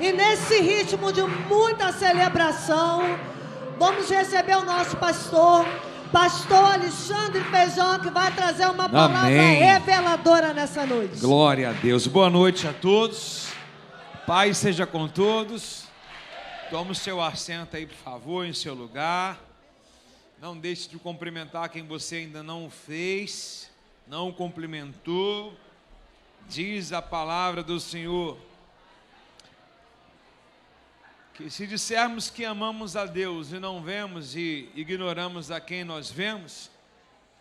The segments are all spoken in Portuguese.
E nesse ritmo de muita celebração, vamos receber o nosso pastor Alexandre Feijão, que vai trazer uma palavra reveladora nessa noite. Glória a Deus. Boa noite a todos. Paz seja com todos. Tome o seu assento aí, por favor, em seu lugar. Não deixe de cumprimentar quem você ainda não fez, não cumprimentou. Diz a palavra do Senhor que se dissermos que amamos a Deus e não vemos e ignoramos a quem nós vemos,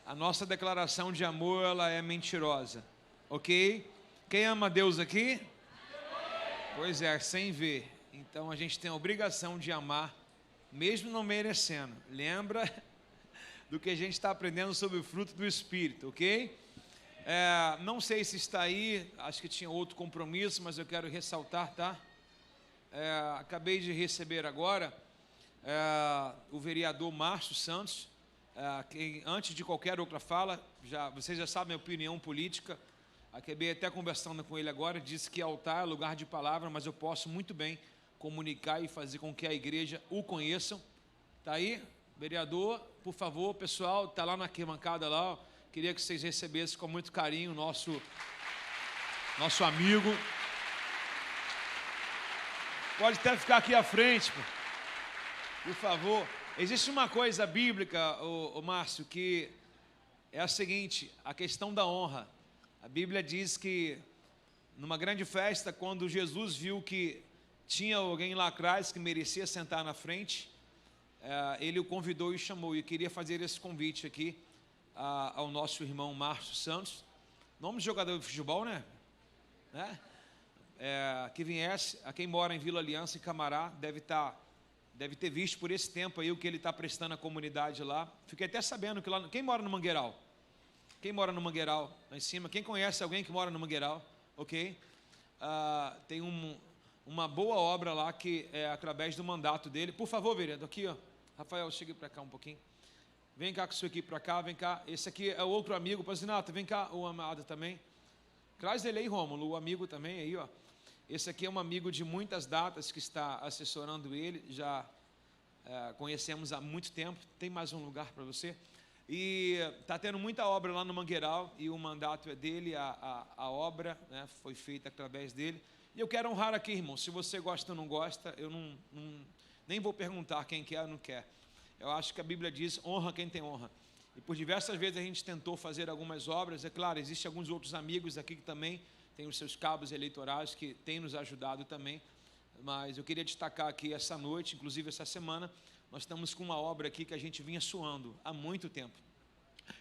a nossa declaração de amor ela é mentirosa, ok? Quem ama a Deus aqui? Pois é, sem ver. Então a gente tem a obrigação de amar, mesmo não merecendo. Lembra do que a gente está aprendendo sobre o fruto do Espírito, ok? Não sei se está aí, acho que tinha outro compromisso, mas eu quero ressaltar, tá? Acabei de receber agora o vereador Márcio Santos, que antes de qualquer outra fala, vocês já sabem a minha opinião política, acabei até conversando com ele agora, disse que altar é lugar de palavra, mas eu posso muito bem comunicar e fazer com que a igreja o conheçam. Está aí, vereador, por favor, pessoal, está lá na arquibancada lá, queria que vocês recebessem com muito carinho o nosso amigo. Pode até ficar aqui à frente, por favor. Existe uma coisa bíblica, Márcio, que é a seguinte, a questão da honra. A Bíblia diz que numa grande festa, quando Jesus viu que tinha alguém lá atrás que merecia sentar na frente, ele o convidou e chamou. E queria fazer esse convite aqui ao nosso irmão Márcio Santos, nome de jogador de futebol, né? Que viesse, a quem mora em Vila Aliança, em Camará, deve ter visto por esse tempo aí o que ele está prestando à comunidade lá. Fiquei até sabendo que lá, quem mora no Mangueiral? Quem mora no Mangueiral, lá em cima? Quem conhece alguém que mora no Mangueiral? Ok? Tem uma boa obra lá que é através do mandato dele. Por favor, vereador, aqui, ó. Rafael, chegue para cá um pouquinho. Vem cá com sua equipe para cá, vem cá. Esse aqui é outro amigo, Pasinato, vem cá, o amado também. Traz ele aí, Rômulo, o amigo também aí, ó. Esse aqui é um amigo de muitas datas que está assessorando ele, já conhecemos há muito tempo. Tem mais um lugar para você? E está tendo muita obra lá no Mangueiral e o mandato é dele, a obra, né, foi feita através dele. E eu quero honrar aqui, irmão, se você gosta ou não gosta, eu nem vou perguntar quem quer ou não quer. Eu acho que a Bíblia diz, honra quem tem honra. E por diversas vezes a gente tentou fazer algumas obras, é claro, existem alguns outros amigos aqui que também tem os seus cabos eleitorais que têm nos ajudado também, mas eu queria destacar aqui essa noite, inclusive essa semana, nós estamos com uma obra aqui que a gente vinha suando há muito tempo.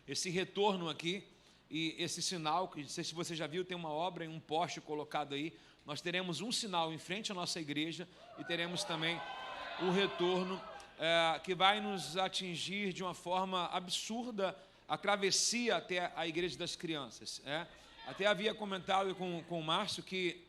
Esse retorno aqui e esse sinal, que não sei se você já viu, tem uma obra em um poste colocado aí, nós teremos um sinal em frente à nossa igreja e teremos também o retorno que vai nos atingir de uma forma absurda a travessia até a igreja das crianças, Até havia comentado com o Márcio que,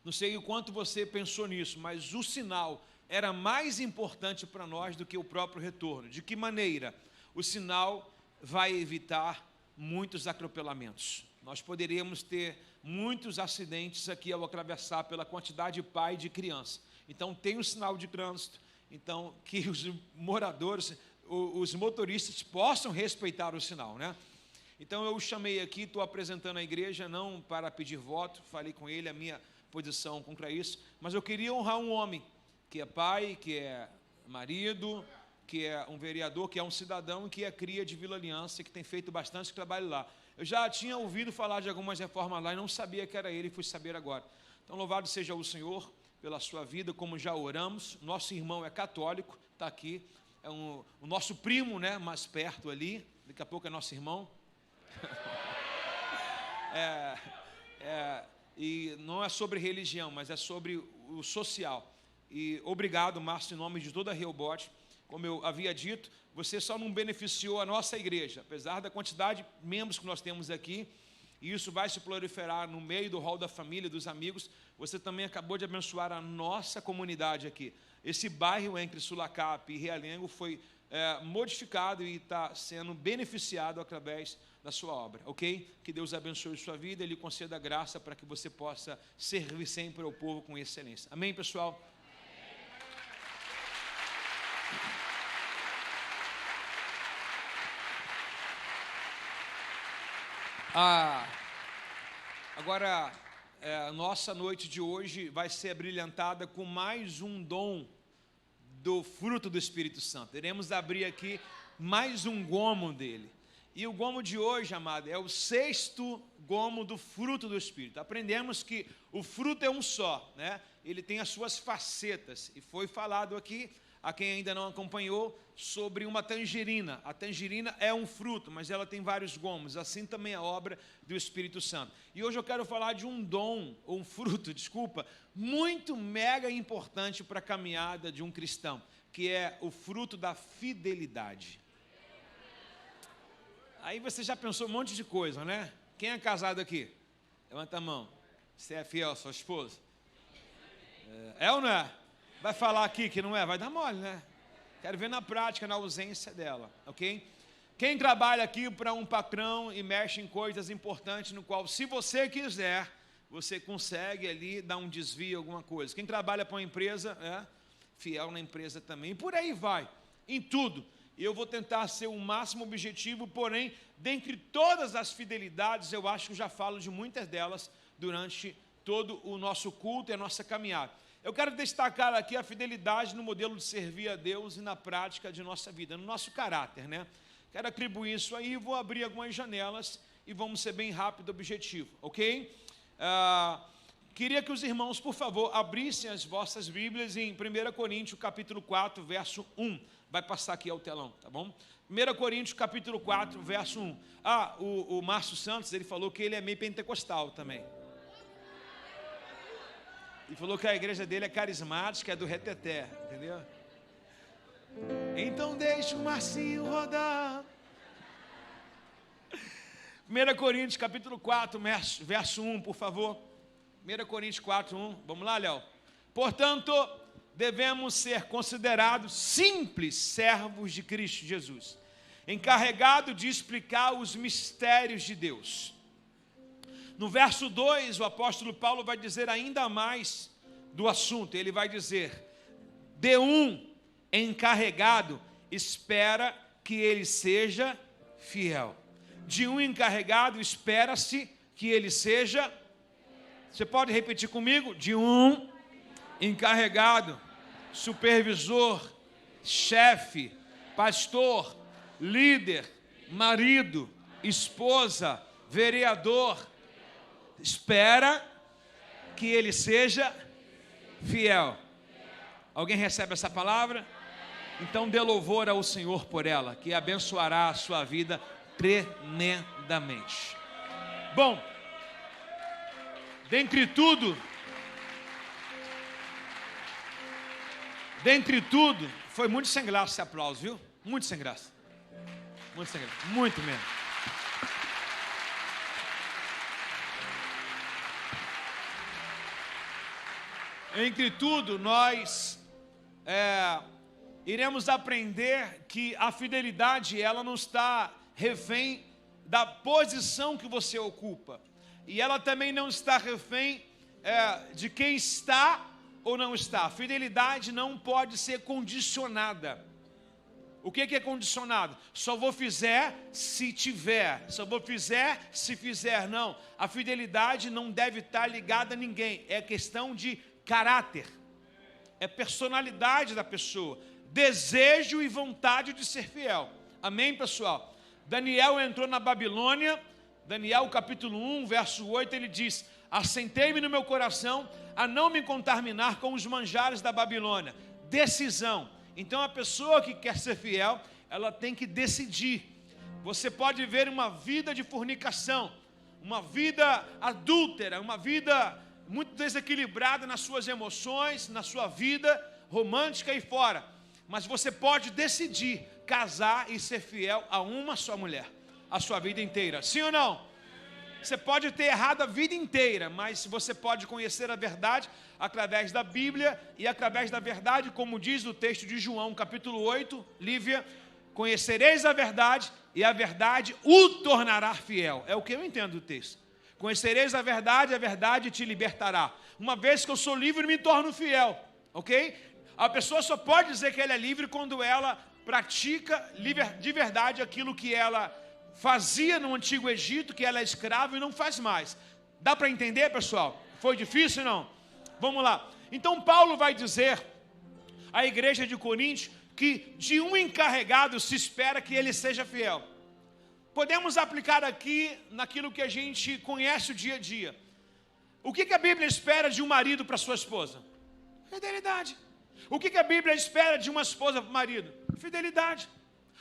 não sei o quanto você pensou nisso, mas o sinal era mais importante para nós do que o próprio retorno. De que maneira? O sinal vai evitar muitos atropelamentos. Nós poderíamos ter muitos acidentes aqui ao atravessar pela quantidade de pai e de criança. Então, tem um sinal de trânsito, então, que os moradores, os motoristas possam respeitar o sinal, né? Então eu o chamei aqui, estou apresentando a igreja, não para pedir voto, falei com ele a minha posição contra isso, mas eu queria honrar um homem, que é pai, que é marido, que é um vereador, que é um cidadão e que é cria de Vila Aliança e que tem feito bastante trabalho lá. Eu já tinha ouvido falar de algumas reformas lá e não sabia que era ele, fui saber agora. Então louvado seja o Senhor pela sua vida, como já oramos. Nosso irmão é católico, está aqui, é o nosso primo, né, mais perto ali, daqui a pouco é nosso irmão. E não é sobre religião, mas é sobre o social. E obrigado, Márcio, em nome de toda a Rehoboth. Como eu havia dito, você só não beneficiou a nossa igreja, apesar da quantidade de membros que nós temos aqui, e isso vai se proliferar no meio do hall da família, dos amigos. Você também acabou de abençoar a nossa comunidade aqui. Esse bairro entre Sulacap e Realengo foi modificado e está sendo beneficiado através da sua obra, ok? Que Deus abençoe sua vida e lhe conceda graça para que você possa servir sempre ao povo com excelência. Amém, pessoal? Agora, a nossa noite de hoje vai ser abrilhantada com mais um dom do fruto do Espírito Santo. Iremos abrir aqui mais um gomo dele. E o gomo de hoje, amado, é o 6º gomo do fruto do Espírito. Aprendemos que o fruto é um só, né? Ele tem as suas facetas. E foi falado aqui, a quem ainda não acompanhou, sobre uma tangerina. A tangerina é um fruto, mas ela tem vários gomos. Assim também é a obra do Espírito Santo. E hoje eu quero falar de um dom, ou um fruto, desculpa, muito mega importante para a caminhada de um cristão, que é o fruto da fidelidade. Aí você já pensou um monte de coisa, né? Quem é casado aqui? Levanta a mão. Você é fiel à sua esposa? É ou não é? Vai falar aqui que não é? Vai dar mole, né? Quero ver na prática, na ausência dela, ok? Quem trabalha aqui para um patrão e mexe em coisas importantes, no qual, se você quiser, você consegue ali dar um desvio, alguma coisa. Quem trabalha para uma empresa, fiel na empresa também. E por aí vai, em tudo. E eu vou tentar ser o máximo objetivo, porém, dentre todas as fidelidades, eu acho que eu já falo de muitas delas durante todo o nosso culto e a nossa caminhada. Eu quero destacar aqui a fidelidade no modelo de servir a Deus e na prática de nossa vida, no nosso caráter, né? Quero atribuir isso aí, vou abrir algumas janelas e vamos ser bem rápido e objetivo, ok? Queria que os irmãos, por favor, abrissem as vossas Bíblias em 1 Coríntios, capítulo 4, verso 1. Vai passar aqui ao telão, tá bom? 1 Coríntios, capítulo 4, verso 1. O Márcio Santos, ele falou que ele é meio pentecostal também. E falou que a igreja dele é carismática, é do reteté, entendeu? Então deixa o Marcinho rodar. 1 Coríntios, capítulo 4, verso 1, por favor. 1 Coríntios 4, 1. Vamos lá, Léo. Portanto, devemos ser considerados simples servos de Cristo Jesus, encarregados de explicar os mistérios de Deus. No verso 2, o apóstolo Paulo vai dizer ainda mais do assunto. Ele vai dizer: de um encarregado espera que ele seja fiel. De um encarregado espera-se que ele seja. Você pode repetir comigo? De um encarregado, supervisor, chefe, pastor, líder, marido, esposa, vereador, espera que ele seja fiel. Alguém recebe essa palavra? Então dê louvor ao Senhor por ela, que abençoará a sua vida tremendamente. Bom, dentre tudo, foi muito sem graça esse aplauso, viu? Muito sem graça. Muito sem graça, muito mesmo. Entre tudo, nós iremos aprender que a fidelidade, ela não está refém da posição que você ocupa. E ela também não está refém de quem está ou não está. A fidelidade não pode ser condicionada. O que é condicionado? Só vou fizer se tiver. Só vou fizer se fizer. Não. A fidelidade não deve estar ligada a ninguém. É questão de caráter. É personalidade da pessoa. Desejo e vontade de ser fiel. Amém, pessoal? Daniel entrou na Babilônia. Daniel capítulo 1, verso 8, ele diz: assentei-me no meu coração a não me contaminar com os manjares da Babilônia. Decisão. Então a pessoa que quer ser fiel, ela tem que decidir. Você pode ver uma vida de fornicação, uma vida adúltera, uma vida muito desequilibrada nas suas emoções, na sua vida romântica e fora. Mas você pode decidir casar e ser fiel a uma só mulher, a sua vida inteira. Sim ou não? Você pode ter errado a vida inteira, mas você pode conhecer a verdade através da Bíblia e através da verdade, como diz o texto de João, capítulo 8, Lívia, Conhecereis a verdade e a verdade o tornará fiel. É o que eu entendo do texto. Conhecereis a verdade te libertará. Uma vez que eu sou livre, me torno fiel, ok? A pessoa só pode dizer que ela é livre quando ela pratica de verdade aquilo que ela fazia no Antigo Egito, que ela é escrava e não faz mais. Dá para entender, pessoal? Foi difícil, não? Vamos lá. Então Paulo vai dizer à igreja de Corinto que de um encarregado se espera que ele seja fiel. Podemos aplicar aqui naquilo que a gente conhece o dia a dia. O que a Bíblia espera de um marido para sua esposa? Fidelidade. O que a Bíblia espera de uma esposa para o marido? Fidelidade.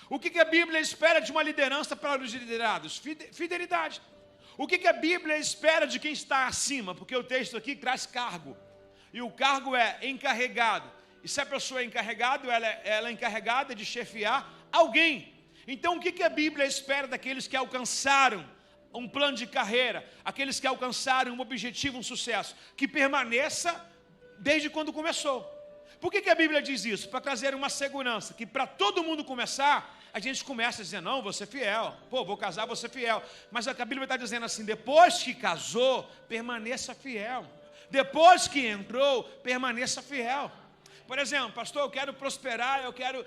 O que a Bíblia espera de uma liderança para os liderados? Fidelidade. O que a Bíblia espera de quem está acima? Porque o texto aqui traz cargo. E o cargo é encarregado. E se a pessoa é encarregada, ela é encarregada de chefiar alguém. Então o que a Bíblia espera daqueles que alcançaram um plano de carreira, aqueles que alcançaram um objetivo, um sucesso? Que permaneça desde quando começou. Por que a Bíblia diz isso? Para trazer uma segurança, que para todo mundo começar, a gente começa a dizer, não, vou ser fiel, vou casar, vou ser fiel. Mas a Bíblia está dizendo assim, depois que casou, permaneça fiel. Depois que entrou, permaneça fiel. Por exemplo, pastor, eu quero prosperar, eu quero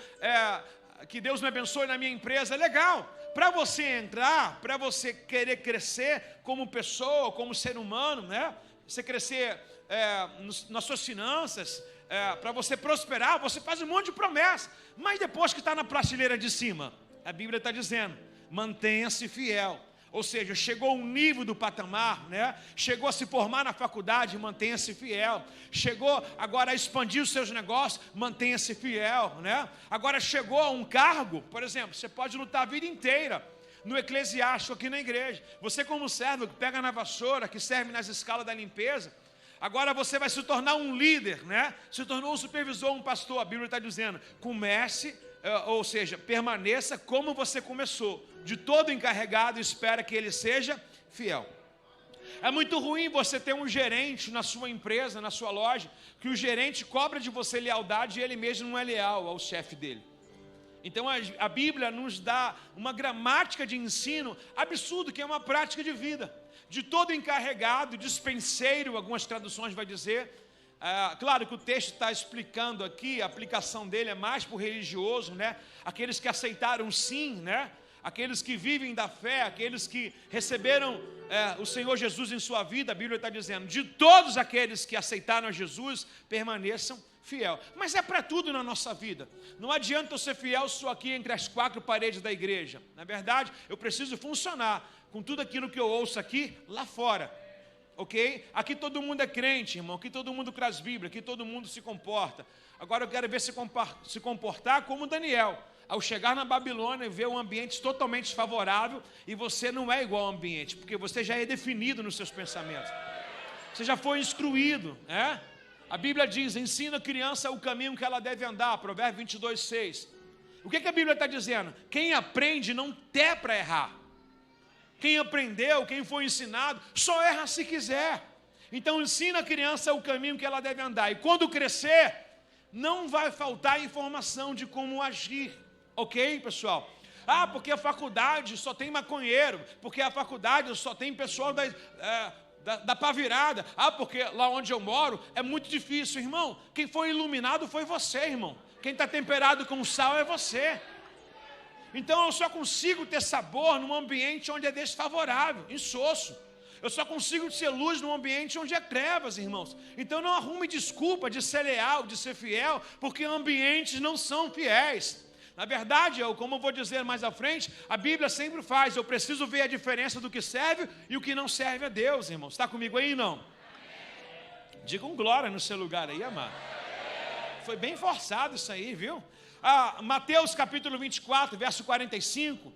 que Deus me abençoe na minha empresa. Legal, para você entrar, para você querer crescer como pessoa, como ser humano, né? Você crescer nas suas finanças, para você prosperar, você faz um monte de promessa. Mas depois que está na prateleira de cima, a Bíblia está dizendo, mantenha-se fiel. Ou seja, chegou um nível do patamar, né? Chegou a se formar na faculdade, mantenha-se fiel. Chegou agora a expandir os seus negócios, mantenha-se fiel, né? Agora chegou a um cargo, por exemplo, você pode lutar a vida inteira no eclesiástico aqui na igreja. Você como servo que pega na vassoura, que serve nas escalas da limpeza, agora você vai se tornar um líder, né? Se tornou um supervisor, um pastor. A Bíblia está dizendo, comece, ou seja, permaneça como você começou. De todo encarregado, espera que ele seja fiel. É muito ruim você ter um gerente na sua empresa, na sua loja, que o gerente cobra de você lealdade e ele mesmo não é leal ao chefe dele. Então a Bíblia nos dá uma gramática de ensino absurdo, que é uma prática de vida. De todo encarregado, dispenseiro, algumas traduções vai dizer. Claro que o texto está explicando aqui, a aplicação dele é mais para o religioso, né? Aqueles que aceitaram sim, né? Aqueles que vivem da fé, aqueles que receberam o Senhor Jesus em sua vida. A Bíblia está dizendo, de todos aqueles que aceitaram a Jesus, permaneçam fiel. Mas é para tudo na nossa vida. Não adianta eu ser fiel só aqui entre as quatro paredes da igreja. Na verdade, eu preciso funcionar com tudo aquilo que eu ouço aqui, lá fora. Ok? Aqui todo mundo é crente, irmão. Aqui todo mundo traz Bíblia. Aqui todo mundo se comporta. Agora eu quero ver se comportar como Daniel. Ao chegar na Babilônia e ver um ambiente totalmente desfavorável, e você não é igual ao ambiente, porque você já é definido nos seus pensamentos. Você já foi instruído, né? A Bíblia diz, ensina a criança o caminho que ela deve andar, Provérbios 22, 6. O que a Bíblia está dizendo? Quem aprende não tem para errar. Quem aprendeu, quem foi ensinado, só erra se quiser. Então ensina a criança o caminho que ela deve andar. E quando crescer, não vai faltar informação de como agir. Ok, pessoal? Porque a faculdade só tem maconheiro. Porque a faculdade só tem pessoal da pá virada. Porque lá onde eu moro é muito difícil. Irmão, quem foi iluminado foi você, irmão. Quem está temperado com sal é você. Então eu só consigo ter sabor num ambiente onde é desfavorável, insosso. Eu só consigo ter luz num ambiente onde é trevas, irmãos. Então não arrume desculpa de ser leal, de ser fiel, porque ambientes não são fiéis. Na verdade, como eu vou dizer mais à frente, a Bíblia sempre faz, eu preciso ver a diferença do que serve e o que não serve a Deus, irmãos. Está comigo aí, não? Diga um glória no seu lugar aí, amado. Foi bem forçado isso aí, viu? Mateus capítulo 24, verso 45,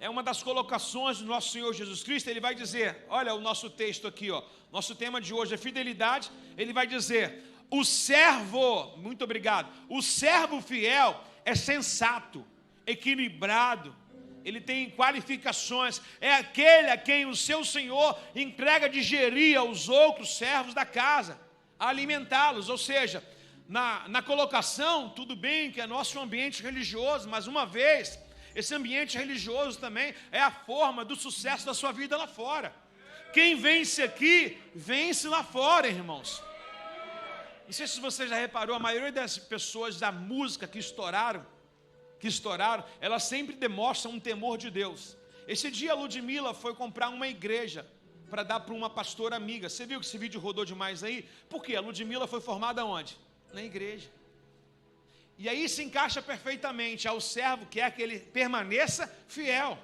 é uma das colocações do nosso Senhor Jesus Cristo. Ele vai dizer, olha o nosso texto aqui, ó, nosso tema de hoje é fidelidade. Ele vai dizer, o servo, muito obrigado, o servo fiel é sensato, equilibrado, ele tem qualificações, é aquele a quem o seu Senhor entrega de gerir aos outros servos da casa, a alimentá-los, ou seja, na colocação, tudo bem que é nosso ambiente religioso, mas uma vez, esse ambiente religioso também é a forma do sucesso da sua vida lá fora. Quem vence aqui, vence lá fora, irmãos. Não sei se você já reparou, a maioria das pessoas da música que estouraram, elas sempre demonstram um temor de Deus. Esse dia a Ludmilla foi comprar uma igreja para dar para uma pastora amiga. Você viu que esse vídeo rodou demais aí? Por quê? A Ludmilla foi formada onde? Na igreja. E aí se encaixa perfeitamente ao servo que é que ele permaneça fiel.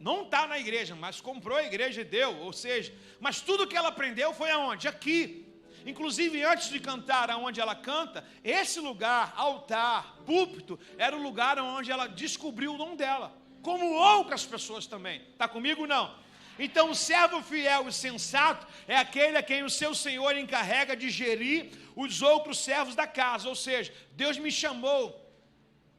Não está na igreja, mas comprou a igreja e deu. Ou seja, mas tudo que ela aprendeu foi aonde? Aqui. Inclusive antes de cantar aonde ela canta, esse lugar, altar, púlpito, era o lugar onde ela descobriu o dom dela. Como outras pessoas também. Está comigo? Não. Então o servo fiel e sensato é aquele a quem o seu Senhor encarrega de gerir os outros servos da casa. Ou seja, Deus me chamou,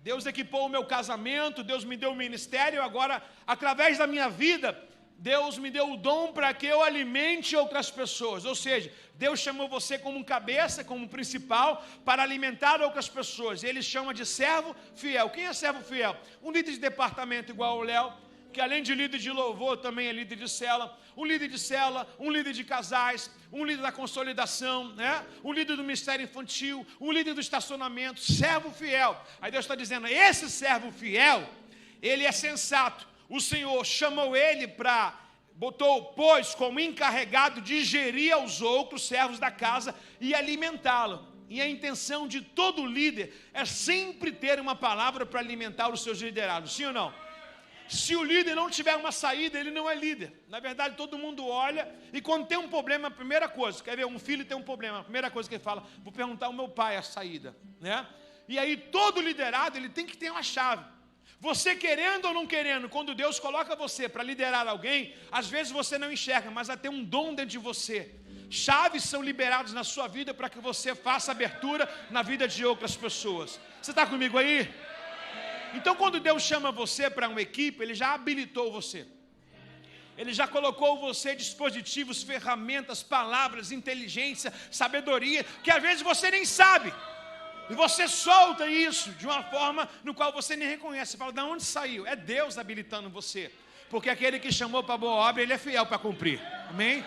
Deus equipou o meu casamento, Deus me deu o ministério, agora através da minha vida, Deus me deu o dom para que eu alimente outras pessoas. Ou seja, Deus chamou você como cabeça, como principal, para alimentar outras pessoas. Ele chama de servo fiel. Quem é servo fiel? Um líder de departamento igual ao Léo, que além de líder de louvor, também é líder de célula, um líder de célula, um líder de casais, um líder da consolidação, né? Um líder do ministério infantil, um líder do estacionamento, servo fiel. Aí Deus está dizendo, esse servo fiel, ele é sensato. O Senhor chamou ele pois como encarregado de gerir aos outros servos da casa e alimentá-lo. E a intenção de todo líder é sempre ter uma palavra para alimentar os seus liderados, sim ou não? Se o líder não tiver uma saída, ele não é líder. Na verdade, todo mundo olha e quando tem um problema, a primeira coisa, quer ver, um filho tem um problema, a primeira coisa que ele fala, vou perguntar ao meu pai a saída, né? E aí todo liderado, ele tem que ter uma chave. Você querendo ou não querendo, quando Deus coloca você para liderar alguém, às vezes você não enxerga, mas há tem um dom dentro de você. Chaves são liberadas na sua vida para que você faça abertura na vida de outras pessoas. Você está comigo aí? Então quando Deus chama você para uma equipe, Ele já habilitou você. Ele já colocou você dispositivos, ferramentas, palavras, inteligência, sabedoria, que às vezes você nem sabe. E você solta isso de uma forma no qual você nem reconhece. Você fala, de onde saiu? É Deus habilitando você. Porque aquele que chamou para boa obra, Ele é fiel para cumprir. Amém?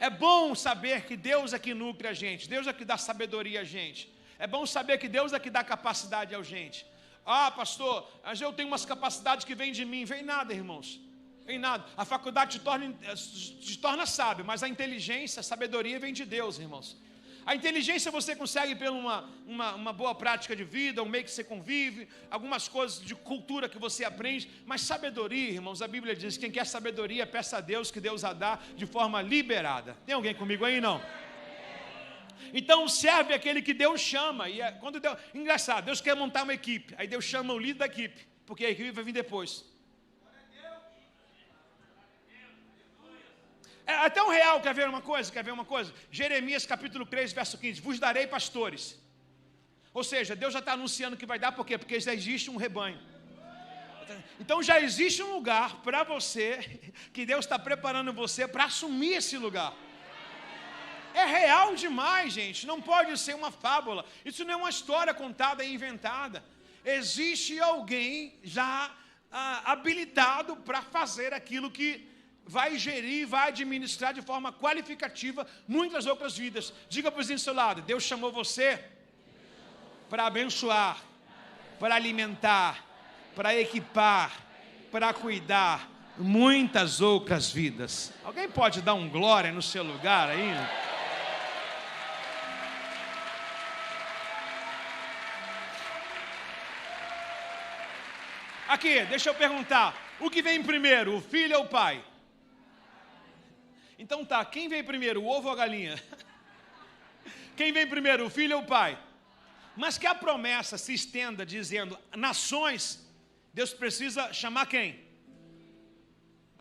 É bom saber que Deus é que nutre a gente. Deus é que dá sabedoria a gente. É bom saber que Deus é que dá capacidade a gente. Ah, pastor, mas eu tenho umas capacidades que vêm de mim. Vem nada, irmãos. Vem nada. A faculdade te torna sábio, mas a inteligência, a sabedoria vem de Deus, irmãos. A inteligência você consegue por uma boa prática de vida, um meio que você convive, algumas coisas de cultura que você aprende, mas sabedoria, irmãos, a Bíblia diz, quem quer sabedoria, peça a Deus, que Deus a dá de forma liberada. Tem alguém comigo aí, não? Então serve aquele que Deus chama, e quando Deus, engraçado, Deus quer montar uma equipe, aí Deus chama o líder da equipe, porque a equipe vai vir depois. É até um real, quer ver uma coisa? Jeremias capítulo 3, verso 15, vos darei pastores. Ou seja, Deus já está anunciando que vai dar, por quê? Porque já existe um rebanho. Então já existe um lugar para você, que Deus está preparando você para assumir esse lugar. É real demais, gente, não pode ser uma fábula. Isso não é uma história contada e inventada. Existe alguém já habilitado para fazer aquilo que vai gerir, vai administrar de forma qualificativa muitas outras vidas. Diga para o vizinho do seu lado, Deus chamou você para abençoar, para alimentar, para equipar, para cuidar muitas outras vidas. Alguém pode dar um glória no seu lugar aí? Aqui, deixa eu perguntar, o que vem primeiro, o filho ou o pai? Então tá, quem vem primeiro, o ovo ou a galinha? Quem vem primeiro, o filho ou o pai? Mas que a promessa se estenda dizendo, nações, Deus precisa chamar quem?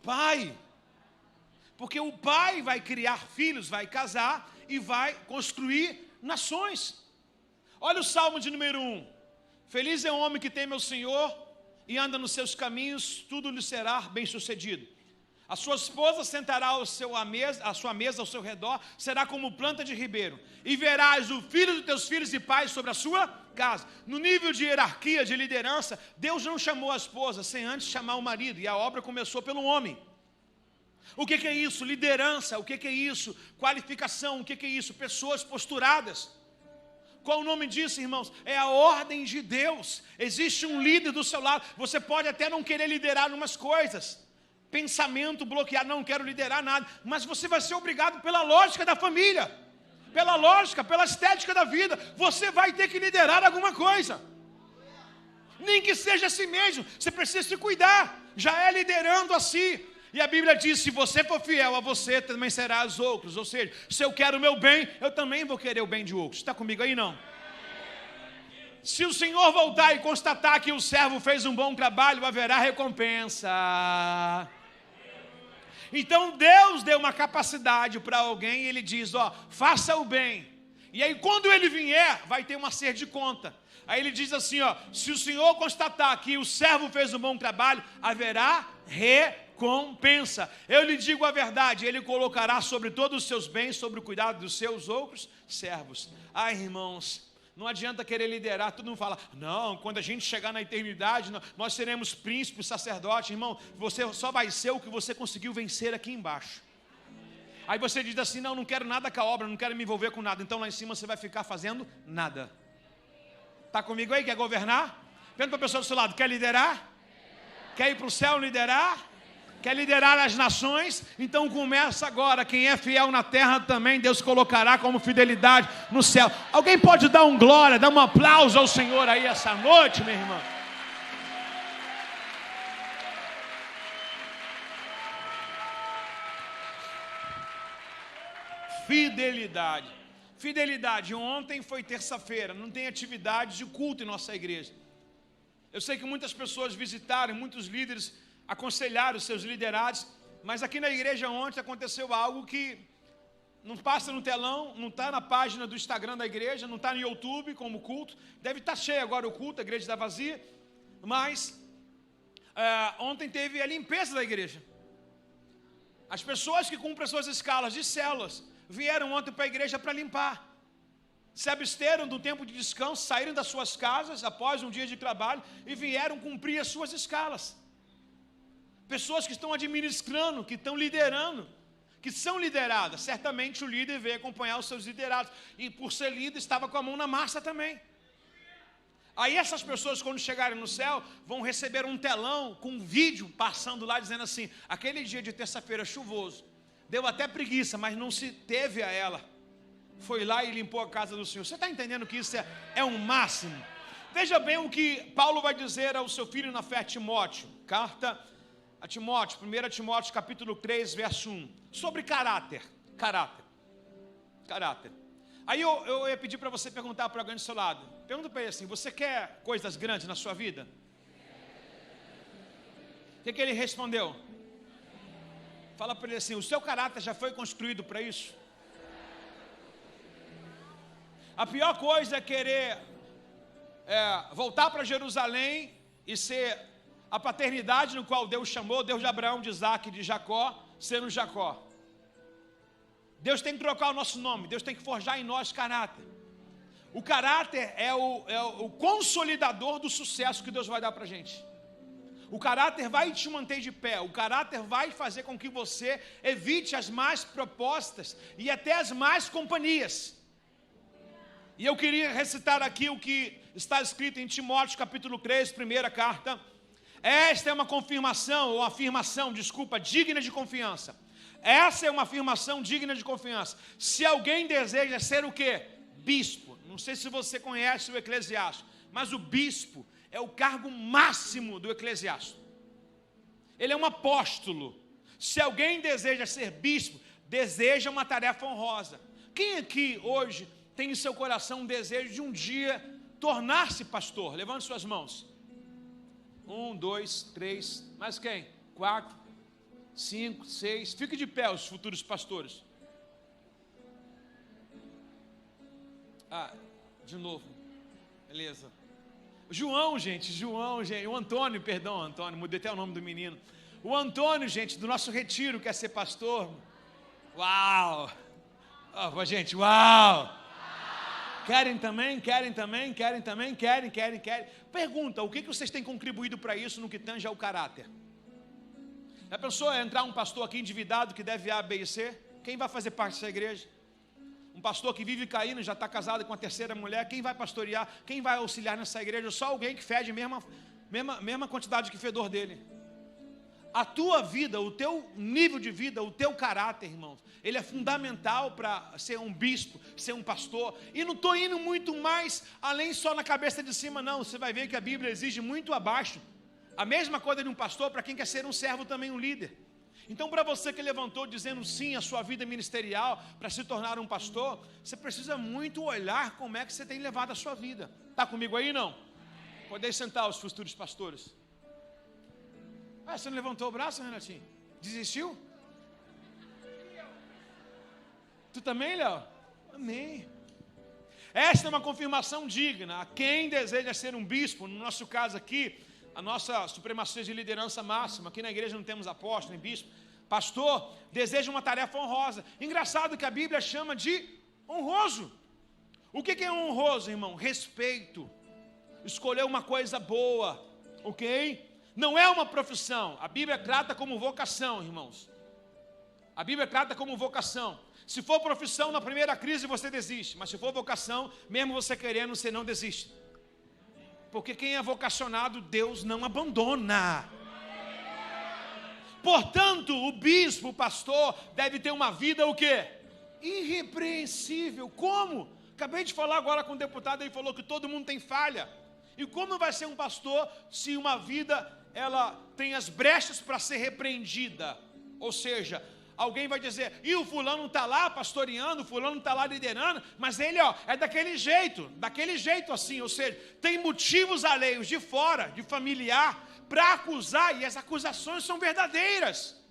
Pai. Porque o pai vai criar filhos, vai casar e vai construir nações. Olha o Salmo de número 1. Feliz é o homem que teme ao Senhor e anda nos seus caminhos, tudo lhe será bem sucedido. A sua esposa sentará a sua mesa ao seu redor, será como planta de ribeiro, e verás o filho dos teus filhos e pais sobre a sua casa. No nível de hierarquia, de liderança, Deus não chamou a esposa sem antes chamar o marido, e a obra começou pelo homem. O que é isso? Liderança. O que é isso? Qualificação. O que é isso? Pessoas posturadas. Qual o nome disso, irmãos? É a ordem de Deus. Existe um líder do seu lado. Você pode até não querer liderar umas coisas, pensamento bloqueado, não quero liderar nada, mas você vai ser obrigado pela lógica da família, pela lógica, pela estética da vida. Você vai ter que liderar alguma coisa, nem que seja a si mesmo. Você precisa se cuidar, já é liderando a si. E a Bíblia diz, se você for fiel a você, também será aos outros. Ou seja, se eu quero o meu bem, eu também vou querer o bem de outros. Está comigo aí, não? Se o Senhor voltar e constatar que o servo fez um bom trabalho, haverá recompensa. Então Deus deu uma capacidade para alguém, e Ele diz, faça o bem. E aí quando Ele vier, vai ter um acerto de conta. Aí Ele diz assim, se o Senhor constatar que o servo fez um bom trabalho, haverá recompensa. Eu lhe digo a verdade, Ele colocará sobre todos os seus bens, sobre o cuidado dos seus outros servos. Irmãos, não adianta querer liderar. Todo mundo fala, não, quando a gente chegar na eternidade, nós seremos príncipes, sacerdotes. Irmão, você só vai ser o que você conseguiu vencer aqui embaixo. Aí você diz assim, não quero nada com a obra, não quero me envolver com nada. Então lá em cima você vai ficar fazendo nada. Está comigo aí? Quer governar? Pergunta para a pessoa do seu lado, quer liderar? Quer ir para o céu liderar? Quer liderar as nações? Então começa agora. Quem é fiel na terra também Deus colocará como fidelidade no céu. Alguém pode dar um glória, dar um aplauso ao Senhor aí essa noite, meu irmão? Fidelidade. Fidelidade. Ontem foi terça-feira, não tem atividade de culto em nossa igreja. Eu sei que muitas pessoas visitaram, muitos líderes aconselharam os seus liderados, mas aqui na igreja ontem aconteceu algo que não passa no telão, não está na página do Instagram da igreja, não está no YouTube como culto. Deve estar cheio agora o culto, a igreja está vazia, mas ontem teve a limpeza da igreja. As pessoas que cumprem as suas escalas de células vieram ontem para a igreja para limpar. Se absteram do tempo de descanso, saíram das suas casas após um dia de trabalho e vieram cumprir as suas escalas. Pessoas que estão administrando, que estão liderando, que são lideradas. Certamente o líder veio acompanhar os seus liderados, e por ser líder estava com a mão na massa também. Aí essas pessoas, quando chegarem no céu, vão receber um telão com um vídeo passando lá dizendo assim, aquele dia de terça-feira chuvoso, deu até preguiça, mas não se teve a ela. Foi lá e limpou a casa do Senhor. Você está entendendo que isso é um máximo? Veja bem o que Paulo vai dizer ao seu filho na fé, Timóteo. Carta a Timóteo, 1 Timóteo capítulo 3, verso 1. Sobre caráter. Aí eu ia pedir para você perguntar para alguém do seu lado. Pergunta para ele assim, você quer coisas grandes na sua vida? O que ele respondeu? Fala para ele assim, o seu caráter já foi construído para isso? A pior coisa é querer voltar para Jerusalém e ser a paternidade no qual Deus chamou, Deus de Abraão, de Isaac e de Jacó, ser um Jacó. Deus tem que trocar o nosso nome, Deus tem que forjar em nós caráter. O caráter é o consolidador do sucesso que Deus vai dar para a gente. O caráter vai te manter de pé, o caráter vai fazer com que você evite as más propostas e até as más companhias. E eu queria recitar aqui o que está escrito em Timóteo capítulo 3, primeira carta. Esta é uma confirmação, ou afirmação, digna de confiança. Essa é uma afirmação digna de confiança. Se alguém deseja ser o quê? Bispo. Não sei se você conhece o eclesiástico, mas o bispo é o cargo máximo do eclesiástico. Ele é um apóstolo. Se alguém deseja ser bispo, deseja uma tarefa honrosa. Quem aqui hoje tem em seu coração um desejo de um dia tornar-se pastor? Levante suas mãos. 1, 2, 3, mais quem? 4, 5, 6, fique de pé os futuros pastores. De novo, beleza. João, gente, o Antônio, mudei até o nome do menino. O Antônio, gente, do nosso retiro, quer ser pastor. Uau! Oh, gente, uau! Querem também? Pergunta, o que vocês têm contribuído para isso no que tange ao caráter? A pessoa entrar um pastor aqui endividado que deve A, B e C, quem vai fazer parte dessa igreja? Um pastor que vive caindo, já está casado com a terceira mulher, quem vai pastorear? Quem vai auxiliar nessa igreja? Só alguém que fede mesma quantidade que fedor dele. A tua vida, o teu nível de vida, o teu caráter, irmãos, ele é fundamental para ser um bispo, ser um pastor. E não estou indo muito mais além só na cabeça de cima, não. Você vai ver que a Bíblia exige muito abaixo. A mesma coisa de um pastor para quem quer ser um servo, também um líder. Então, para você que levantou dizendo sim à sua vida ministerial, para se tornar um pastor, você precisa muito olhar como é que você tem levado a sua vida. Está comigo aí, não? Podem sentar os futuros pastores. Você não levantou o braço, Renatinho? Desistiu? Tu também, Léo? Amém. Esta é uma confirmação digna. A quem deseja ser um bispo, no nosso caso aqui, a nossa supremacia de liderança máxima, aqui na igreja não temos apóstolo nem bispo, pastor, deseja uma tarefa honrosa. Engraçado que a Bíblia chama de honroso. O que é honroso, irmão? Respeito. Escolher uma coisa boa, ok? Não é uma profissão. A Bíblia trata como vocação, irmãos. A Bíblia trata como vocação. Se for profissão, na primeira crise você desiste. Mas se for vocação, mesmo você querendo, você não desiste. Porque quem é vocacionado, Deus não abandona. Portanto, o bispo, o pastor, deve ter uma vida o quê? Irrepreensível. Como? Acabei de falar agora com um deputado, ele falou que todo mundo tem falha. E como vai ser um pastor se uma vida, ela tem as brechas para ser repreendida? Ou seja, alguém vai dizer, e o fulano está lá pastoreando, o fulano está lá liderando, mas ele é daquele jeito assim, ou seja, tem motivos alheios de fora, de familiar, para acusar, e as acusações são verdadeiras.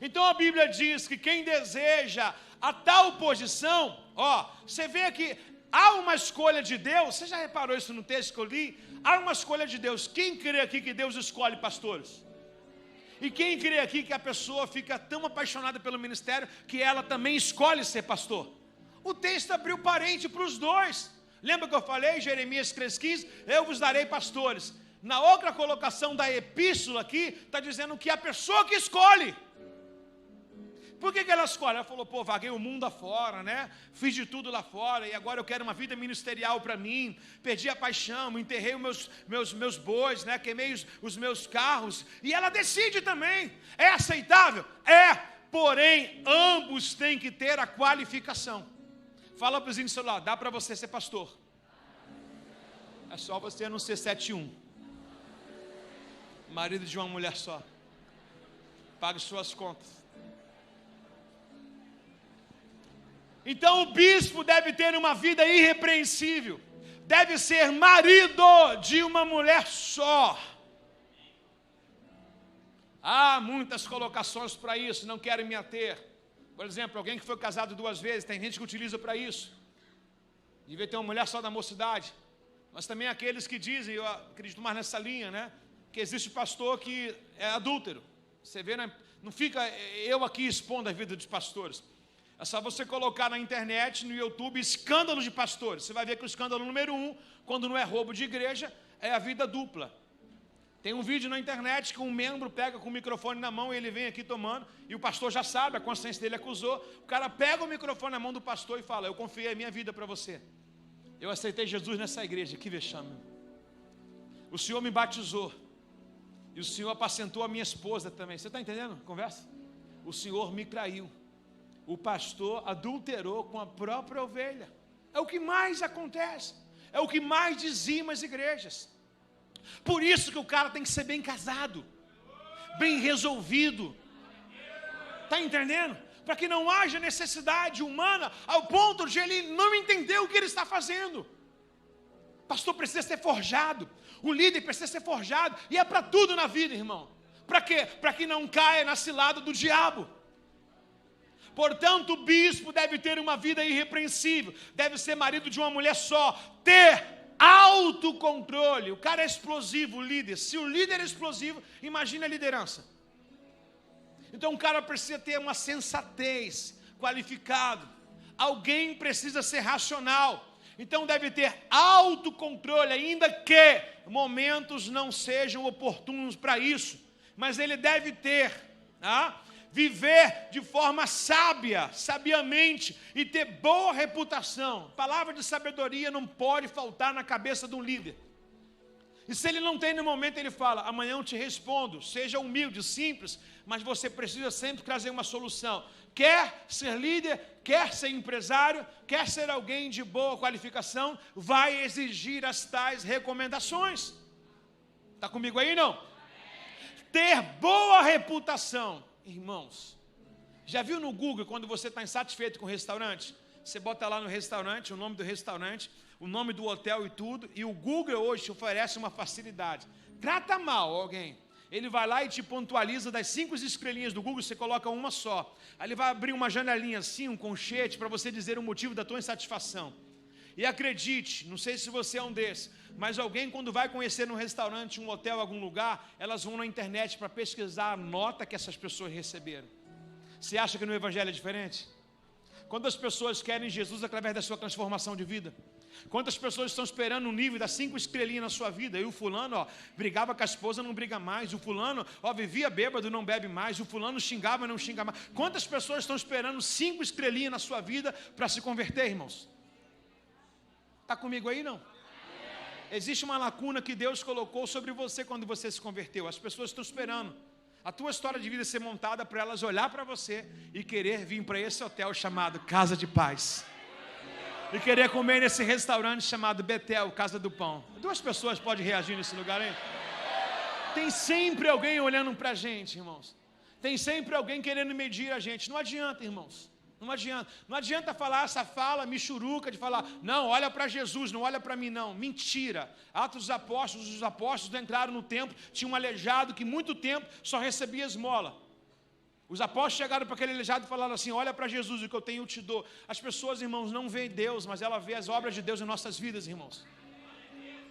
Então a Bíblia diz que quem deseja a tal posição, você vê que há uma escolha de Deus. Você já reparou isso no texto que eu li? Há uma escolha de Deus. Quem crê aqui que Deus escolhe pastores? E quem crê aqui que a pessoa fica tão apaixonada pelo ministério que ela também escolhe ser pastor? O texto abriu parente para os dois. Lembra que eu falei, Jeremias 3,15? Eu vos darei pastores. Na outra colocação da epístola aqui, está dizendo que a pessoa que escolhe. Por que ela escolhe? Ela falou, vaguei o mundo afora, né? Fiz de tudo lá fora e agora eu quero uma vida ministerial para mim. Perdi a paixão, enterrei os meus bois, né? Queimei os meus carros. E ela decide também. É aceitável? É. Porém, ambos têm que ter a qualificação. Fala para o vizinho do celular, dá para você ser pastor. É só você não ser 7-1. Marido de uma mulher só. Pague suas contas. Então o bispo deve ter uma vida irrepreensível, deve ser marido de uma mulher só. Há muitas colocações para isso, não quero me ater. Por exemplo, alguém que foi casado 2 vezes, tem gente que utiliza para isso. Devia ter uma mulher só da mocidade. Mas também aqueles que dizem, eu acredito mais nessa linha, né? Que existe pastor que é adúltero. Você vê, não fica eu aqui expondo a vida dos pastores. É só você colocar na internet, no YouTube, escândalos de pastores. Você vai ver que o escândalo número 1, quando não é roubo de igreja, é a vida dupla. Tem um vídeo na internet que um membro pega com o microfone na mão e ele vem aqui tomando, e o pastor já sabe, a consciência dele acusou. O cara pega o microfone na mão do pastor e fala, eu confiei a minha vida para você. Eu aceitei Jesus nessa igreja, que vexame. O Senhor me batizou. E o Senhor apacentou a minha esposa também. Você está entendendo a conversa? O Senhor me traiu. O pastor adulterou com a própria ovelha. É o que mais acontece. É o que mais dizima as igrejas. Por isso que o cara tem que ser bem casado, bem resolvido. Está entendendo? Para que não haja necessidade humana ao ponto de ele não entender o que ele está fazendo. O pastor precisa ser forjado. O líder precisa ser forjado. E é para tudo na vida, irmão. Para quê? Para que não caia na cilada do diabo. Portanto, o bispo deve ter uma vida irrepreensível, deve ser marido de uma mulher só, ter autocontrole. O cara é explosivo, o líder. Se o líder é explosivo, imagine a liderança. Então, um cara precisa ter uma sensatez, qualificado. Alguém precisa ser racional. Então, deve ter autocontrole, ainda que momentos não sejam oportunos para isso. Mas ele deve ter, viver de forma sábia, sabiamente, e ter boa reputação. Palavra de sabedoria não pode faltar na cabeça de um líder. E se ele não tem no momento, ele fala: amanhã eu te respondo. Seja humilde, simples, mas você precisa sempre trazer uma solução. Quer ser líder, quer ser empresário, quer ser alguém de boa qualificação, vai exigir as tais recomendações. Está comigo aí, não? Ter boa reputação. Irmãos, já viu no Google, quando você está insatisfeito com o restaurante? Você bota lá no restaurante, o nome do restaurante, o nome do hotel e tudo, e o Google hoje te oferece uma facilidade. Trata mal alguém, ele vai lá e te pontualiza das 5 estrelinhas do Google, você coloca uma só. Aí ele vai abrir uma janelinha assim, um conchete, para você dizer o motivo da tua insatisfação. E acredite, não sei se você é um desses, mas alguém quando vai conhecer um restaurante, um hotel, algum lugar, elas vão na internet para pesquisar a nota que essas pessoas receberam. Você acha que no Evangelho é diferente? Quantas pessoas querem Jesus através da sua transformação de vida? Quantas pessoas estão esperando o nível das 5 estrelinhas na sua vida? E o fulano, brigava com a esposa, não briga mais. O fulano, vivia bêbado, não bebe mais. O fulano xingava, não xinga mais. Quantas pessoas estão esperando 5 estrelinhas na sua vida para se converter, irmãos? Está comigo aí, não? Existe uma lacuna que Deus colocou sobre você quando você se converteu. As pessoas estão esperando a tua história de vida ser montada para elas olhar para você e querer vir para esse hotel chamado Casa de Paz. E querer comer nesse restaurante chamado Betel, Casa do Pão. 2 pessoas podem reagir nesse lugar, hein? Tem sempre alguém olhando para a gente, irmãos. Tem sempre alguém querendo medir a gente. Não adianta, irmãos. Não adianta. Não adianta falar essa fala michuruca de falar: não, olha para Jesus, não olha para mim não. Mentira. Atos dos Apóstolos, os apóstolos entraram no templo, tinha um aleijado que muito tempo só recebia esmola. Os apóstolos chegaram para aquele aleijado e falaram assim: olha para Jesus, o que eu tenho eu te dou. As pessoas, irmãos, não veem Deus, mas ela vê as obras de Deus em nossas vidas, irmãos.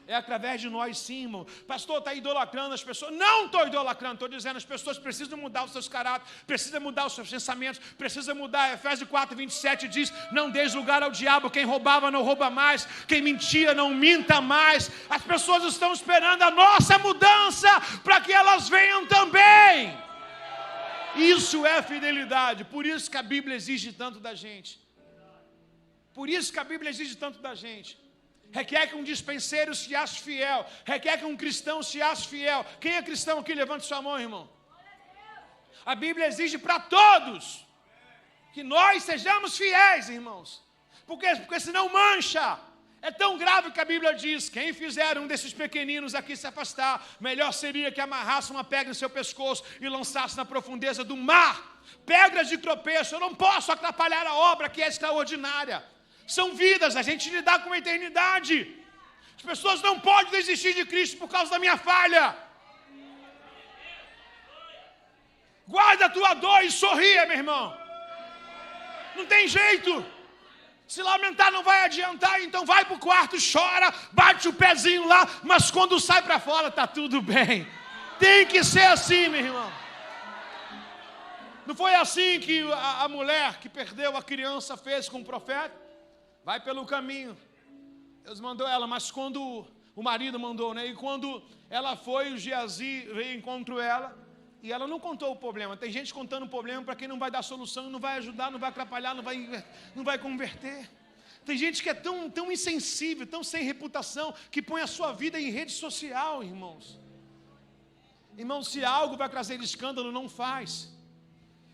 É através de nós sim, irmão. Pastor, está idolatrando as pessoas. Não estou idolatrando, estou dizendo, as pessoas precisam mudar os seus caráteres, precisam mudar os seus pensamentos, precisam mudar. Efésios 4:27 diz: não deis lugar ao diabo, quem roubava não rouba mais, quem mentia não minta mais. As pessoas estão esperando a nossa mudança para que elas venham também. Isso é fidelidade. Por isso que a Bíblia exige tanto da gente. Por isso que a Bíblia exige tanto da gente. Requer que um dispenseiro se ache fiel. Requer que um cristão se ache fiel. Quem é cristão aqui? Levante sua mão, irmão. A Bíblia exige para todos que nós sejamos fiéis, irmãos. Porque senão mancha. É tão grave que a Bíblia diz: quem fizer um desses pequeninos aqui se afastar, melhor seria que amarrasse uma pedra em seu pescoço e lançasse na profundeza do mar. Pedras de tropeço. Eu não posso atrapalhar a obra que é extraordinária. São vidas, a gente lidar com a eternidade. As pessoas não podem desistir de Cristo por causa da minha falha. Guarda a tua dor e sorria, meu irmão. Não tem jeito. Se lamentar não vai adiantar, então vai para o quarto, chora, bate o pezinho lá, mas quando sai para fora está tudo bem. Tem que ser assim, meu irmão. Não foi assim que a mulher que perdeu a criança fez com o profeta? Vai pelo caminho. Deus mandou ela, mas quando o marido mandou, né? E quando ela foi, o Geazi veio encontro ela, e ela não contou o problema. Tem gente contando o problema para quem não vai dar solução, não vai ajudar, não vai atrapalhar, não vai converter. Tem gente que é tão insensível, tão sem reputação, que põe a sua vida em rede social, irmãos. Irmãos, se algo vai trazer escândalo, não faz.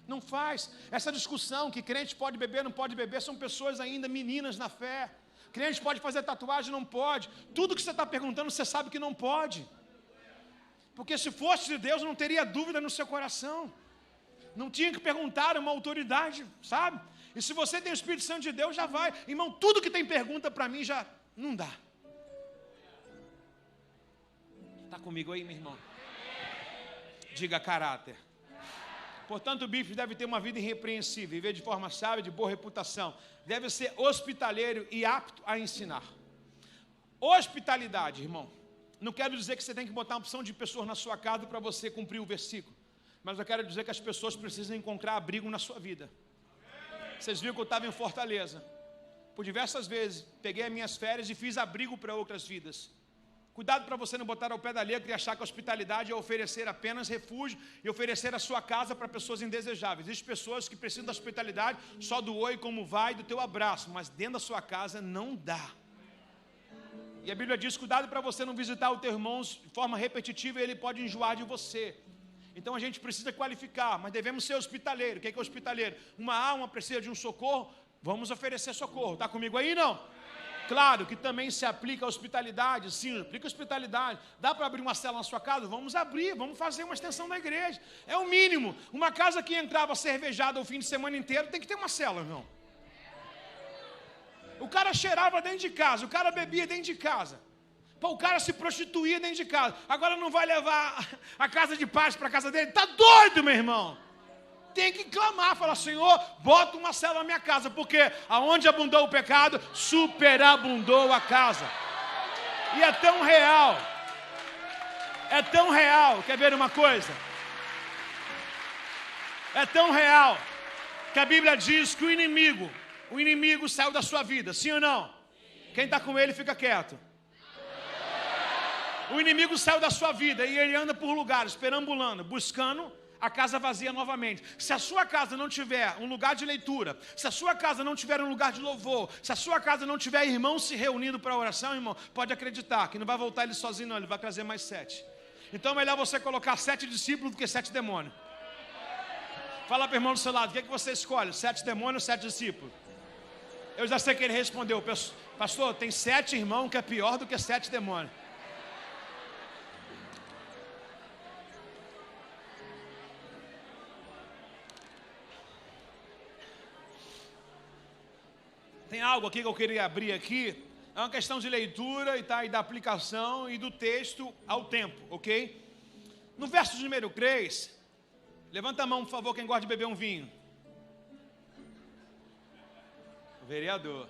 Não faz. Essa discussão que crente pode beber, não pode beber, são pessoas ainda meninas na fé. Crente pode fazer tatuagem, não pode. Tudo que você está perguntando, você sabe que não pode. Porque se fosse de Deus, não teria dúvida no seu coração. Não tinha que perguntar a uma autoridade, sabe? E se você tem o Espírito Santo de Deus, já vai. Irmão, tudo que tem pergunta para mim já não dá. Está comigo aí, meu irmão? Diga caráter. Portanto, o bispo deve ter uma vida irrepreensível, viver de forma sábia, de boa reputação. Deve ser hospitaleiro e apto a ensinar. Hospitalidade, irmão. Não quero dizer que você tem que botar uma opção de pessoas na sua casa para você cumprir o versículo. Mas eu quero dizer que as pessoas precisam encontrar abrigo na sua vida. Vocês viram que eu estava em Fortaleza. Por diversas vezes, peguei as minhas férias e fiz abrigo para outras vidas. Cuidado para você não botar ao pé da letra e achar que a hospitalidade é oferecer apenas refúgio e oferecer a sua casa para pessoas indesejáveis. Existem pessoas que precisam da hospitalidade só do oi, como vai, do teu abraço, mas dentro da sua casa não dá. E a Bíblia diz, cuidado para você não visitar o teu irmão de forma repetitiva e ele pode enjoar de você. Então a gente precisa qualificar, mas devemos ser hospitaleiro. O que é hospitaleiro? Uma alma precisa de um socorro, vamos oferecer socorro. Está comigo aí, não? Claro que também se aplica a hospitalidade, sim, aplica a hospitalidade. Dá para abrir uma cela na sua casa? Vamos abrir, vamos fazer uma extensão da igreja. É o mínimo. Uma casa que entrava cervejada o fim de semana inteiro tem que ter uma cela, irmão. O cara cheirava dentro de casa, o cara bebia dentro de casa. Pô, o cara se prostituía dentro de casa. Agora não vai levar a casa de paz para a casa dele? Tá doido, meu irmão? Tem que clamar, falar, Senhor, bota uma cela na minha casa, porque aonde abundou o pecado, superabundou a casa. E é tão real, quer ver uma coisa? É tão real, que a Bíblia diz que o inimigo saiu da sua vida, sim ou não? Quem está com ele fica quieto. O inimigo saiu da sua vida e ele anda por lugares, perambulando, buscando a casa vazia novamente. Se a sua casa não tiver um lugar de leitura, se a sua casa não tiver um lugar de louvor, se a sua casa não tiver irmãos se reunindo para oração, irmão, pode acreditar que não vai voltar ele sozinho não, ele vai trazer mais 7. Então é melhor você colocar 7 discípulos do que 7 demônios. Fala para o irmão do seu lado, o que é que você escolhe? 7 demônios ou 7 discípulos? Eu já sei que ele respondeu, pastor, tem 7 irmãos que é pior do que 7 demônios. Tem algo aqui que eu queria abrir aqui, é uma questão de leitura e da aplicação e do texto ao tempo, ok? No verso de número 3, levanta a mão, por favor, quem gosta de beber um vinho. O vereador.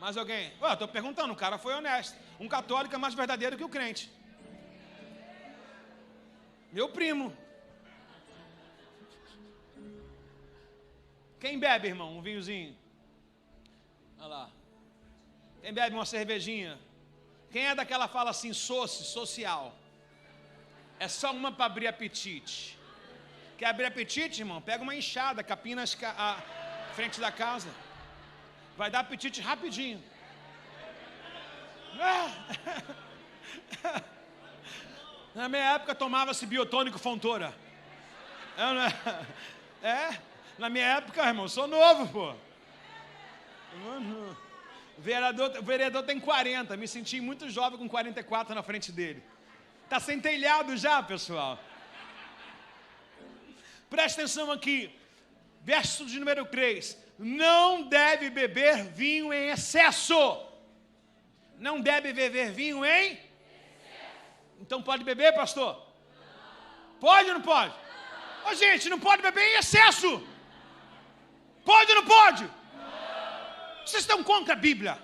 Mais alguém? Estou perguntando, o cara foi honesto. Um católico é mais verdadeiro que o crente. Meu primo. Quem bebe, irmão, um vinhozinho? Olha lá. Quem bebe uma cervejinha? Quem é daquela fala assim, social? É só uma para abrir apetite. Quer abrir apetite, irmão? Pega uma enxada, capina a frente da casa. Vai dar apetite rapidinho. Na minha época tomava-se biotônico Fontoura. Na minha época, irmão, sou novo, pô. O vereador tem 40, me senti muito jovem com 44 na frente dele. Está sem telhado já, pessoal. Presta atenção aqui, verso de número 3. Não deve beber vinho em excesso. Não deve beber vinho em excesso. Então pode beber, pastor? Não. Pode ou não pode? Ô, gente, não pode beber em excesso. Pode ou não pode? Vocês estão contra a Bíblia?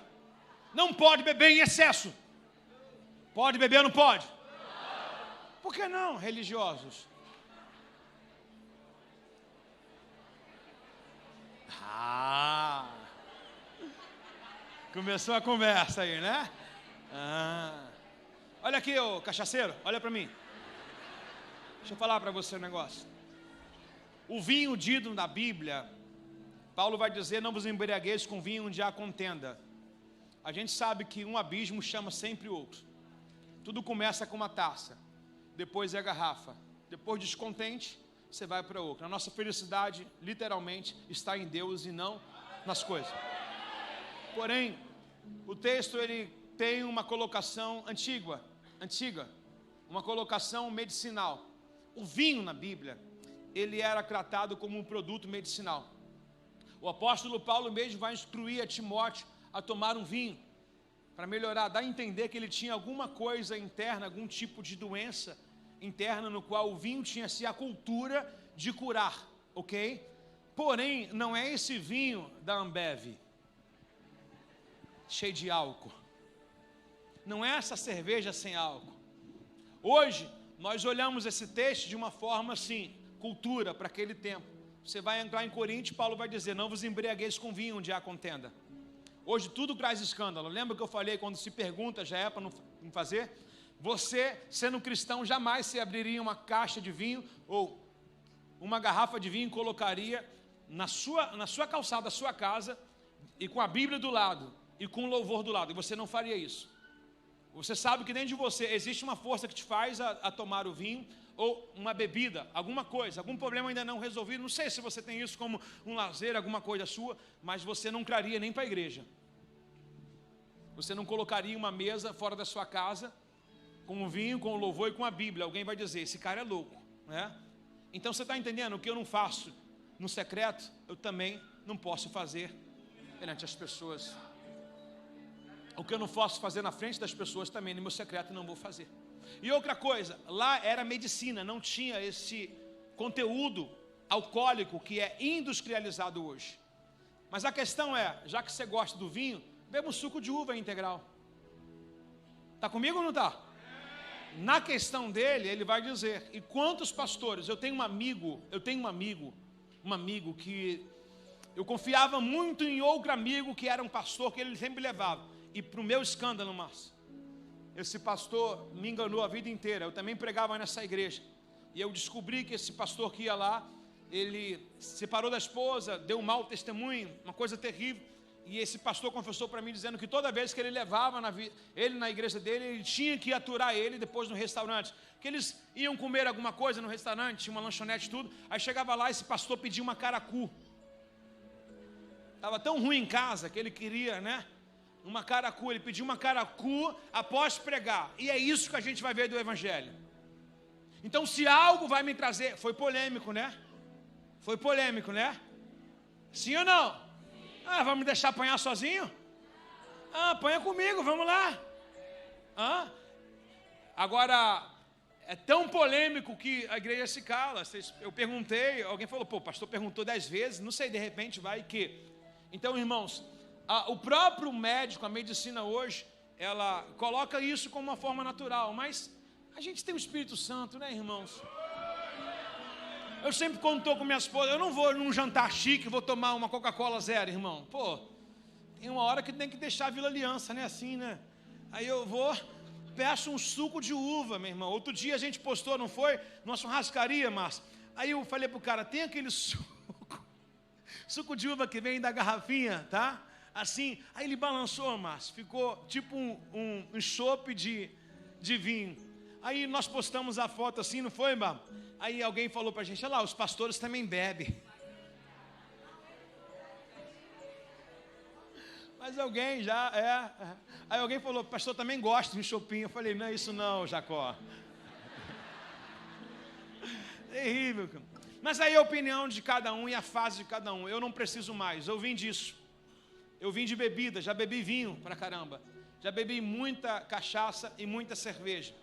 Não pode beber em excesso. Pode beber ou não pode? Por que não, religiosos? Começou a conversa aí, né? Olha aqui, ô cachaceiro, olha para mim. Deixa eu falar para você um negócio. O vinho dito na Bíblia, Paulo vai dizer, não vos embriagueis com vinho onde há contenda. A gente sabe que um abismo chama sempre outro. Tudo começa com uma taça, depois é a garrafa. Depois descontente, você vai para outra. A nossa felicidade, literalmente, está em Deus e não nas coisas. Porém, o texto ele tem uma colocação antiga, uma colocação medicinal. O vinho na Bíblia, ele era tratado como um produto medicinal. O apóstolo Paulo mesmo vai instruir a Timóteo a tomar um vinho, para melhorar, dar a entender que ele tinha alguma coisa interna, algum tipo de doença interna, no qual o vinho tinha assim a cultura de curar, ok? Porém, não é esse vinho da Ambev, cheio de álcool. Não é essa cerveja sem álcool. Hoje, nós olhamos esse texto de uma forma assim, cultura para aquele tempo. Você vai entrar em Coríntios, Paulo vai dizer: não vos embriagueis com vinho onde há contenda. Hoje tudo traz escândalo. Lembra que eu falei, quando se pergunta, já é para não fazer? Você, sendo cristão, jamais se abriria uma caixa de vinho ou uma garrafa de vinho e colocaria na sua calçada, da sua casa, e com a Bíblia do lado, e com o louvor do lado. E você não faria isso. Você sabe que dentro de você existe uma força que te faz a tomar o vinho, ou uma bebida, alguma coisa, algum problema ainda não resolvido. Não sei se você tem isso como um lazer, alguma coisa sua, mas você não entraria nem para a igreja. Você não colocaria uma mesa fora da sua casa, com o vinho, com o louvor e com a Bíblia. Alguém vai dizer: esse cara é louco, né? Então você está entendendo? O que eu não faço no secreto, eu também não posso fazer perante as pessoas. O que eu não posso fazer na frente das pessoas, também no meu secreto não vou fazer. E outra coisa, lá era medicina, não tinha esse conteúdo alcoólico que é industrializado hoje. Mas a questão é, já que você gosta do vinho, beba um suco de uva integral. Está comigo ou não está? Na questão dele, ele vai dizer: e quantos pastores? Eu tenho um amigo que eu confiava muito em outro amigo que era um pastor que ele sempre me levava. E para o meu escândalo, Márcio, esse pastor me enganou a vida inteira. Eu também pregava nessa igreja. E eu descobri que esse pastor que ia lá, ele separou da esposa, deu um mau testemunho, uma coisa terrível. E esse pastor confessou para mim, dizendo que toda vez que ele levava ele na igreja dele, ele tinha que aturar ele depois no restaurante. Que eles iam comer alguma coisa no restaurante, tinha uma lanchonete e tudo. Aí chegava lá, esse pastor pedia uma caracu. Estava tão ruim em casa que ele queria, né? Uma caracu, ele pediu uma caracu após pregar. E é isso que a gente vai ver do Evangelho. Então, se algo vai me trazer... Foi polêmico, né? Foi polêmico, né? Sim ou não? Ah, vai me deixar apanhar sozinho? Ah, apanha comigo, vamos lá. Ah? Agora, é tão polêmico que a igreja se cala. Eu perguntei, alguém falou: pô, o pastor perguntou 10 vezes, não sei, de repente vai que... Então, irmãos... O próprio médico, a medicina hoje, ela coloca isso como uma forma natural, mas a gente tem o Espírito Santo, né, irmãos? Eu sempre, quando estou com minha esposa, eu não vou num jantar chique, vou tomar uma Coca-Cola zero, irmão. Pô, tem uma hora que tem que deixar a Vila Aliança, né, assim, né? Aí eu vou, peço um suco de uva, meu irmão. Outro dia a gente postou, não foi? Numa churrascaria, Márcio. Aí eu falei pro cara: tem aquele suco de uva que vem da garrafinha, tá? Assim, aí ele balançou, Márcio, ficou tipo um chope de vinho. Aí nós postamos a foto assim, não foi, mano? Aí alguém falou pra gente: olha lá, os pastores também bebem. Mas alguém Aí alguém falou: pastor também gosta de um chopinho. Eu falei: não é isso não, Jacó. Terrível. Mas aí a opinião de cada um e a fase de cada um. Eu não preciso mais, eu vim disso. Eu vim de bebida, já bebi vinho pra caramba. Já bebi muita cachaça e muita cerveja.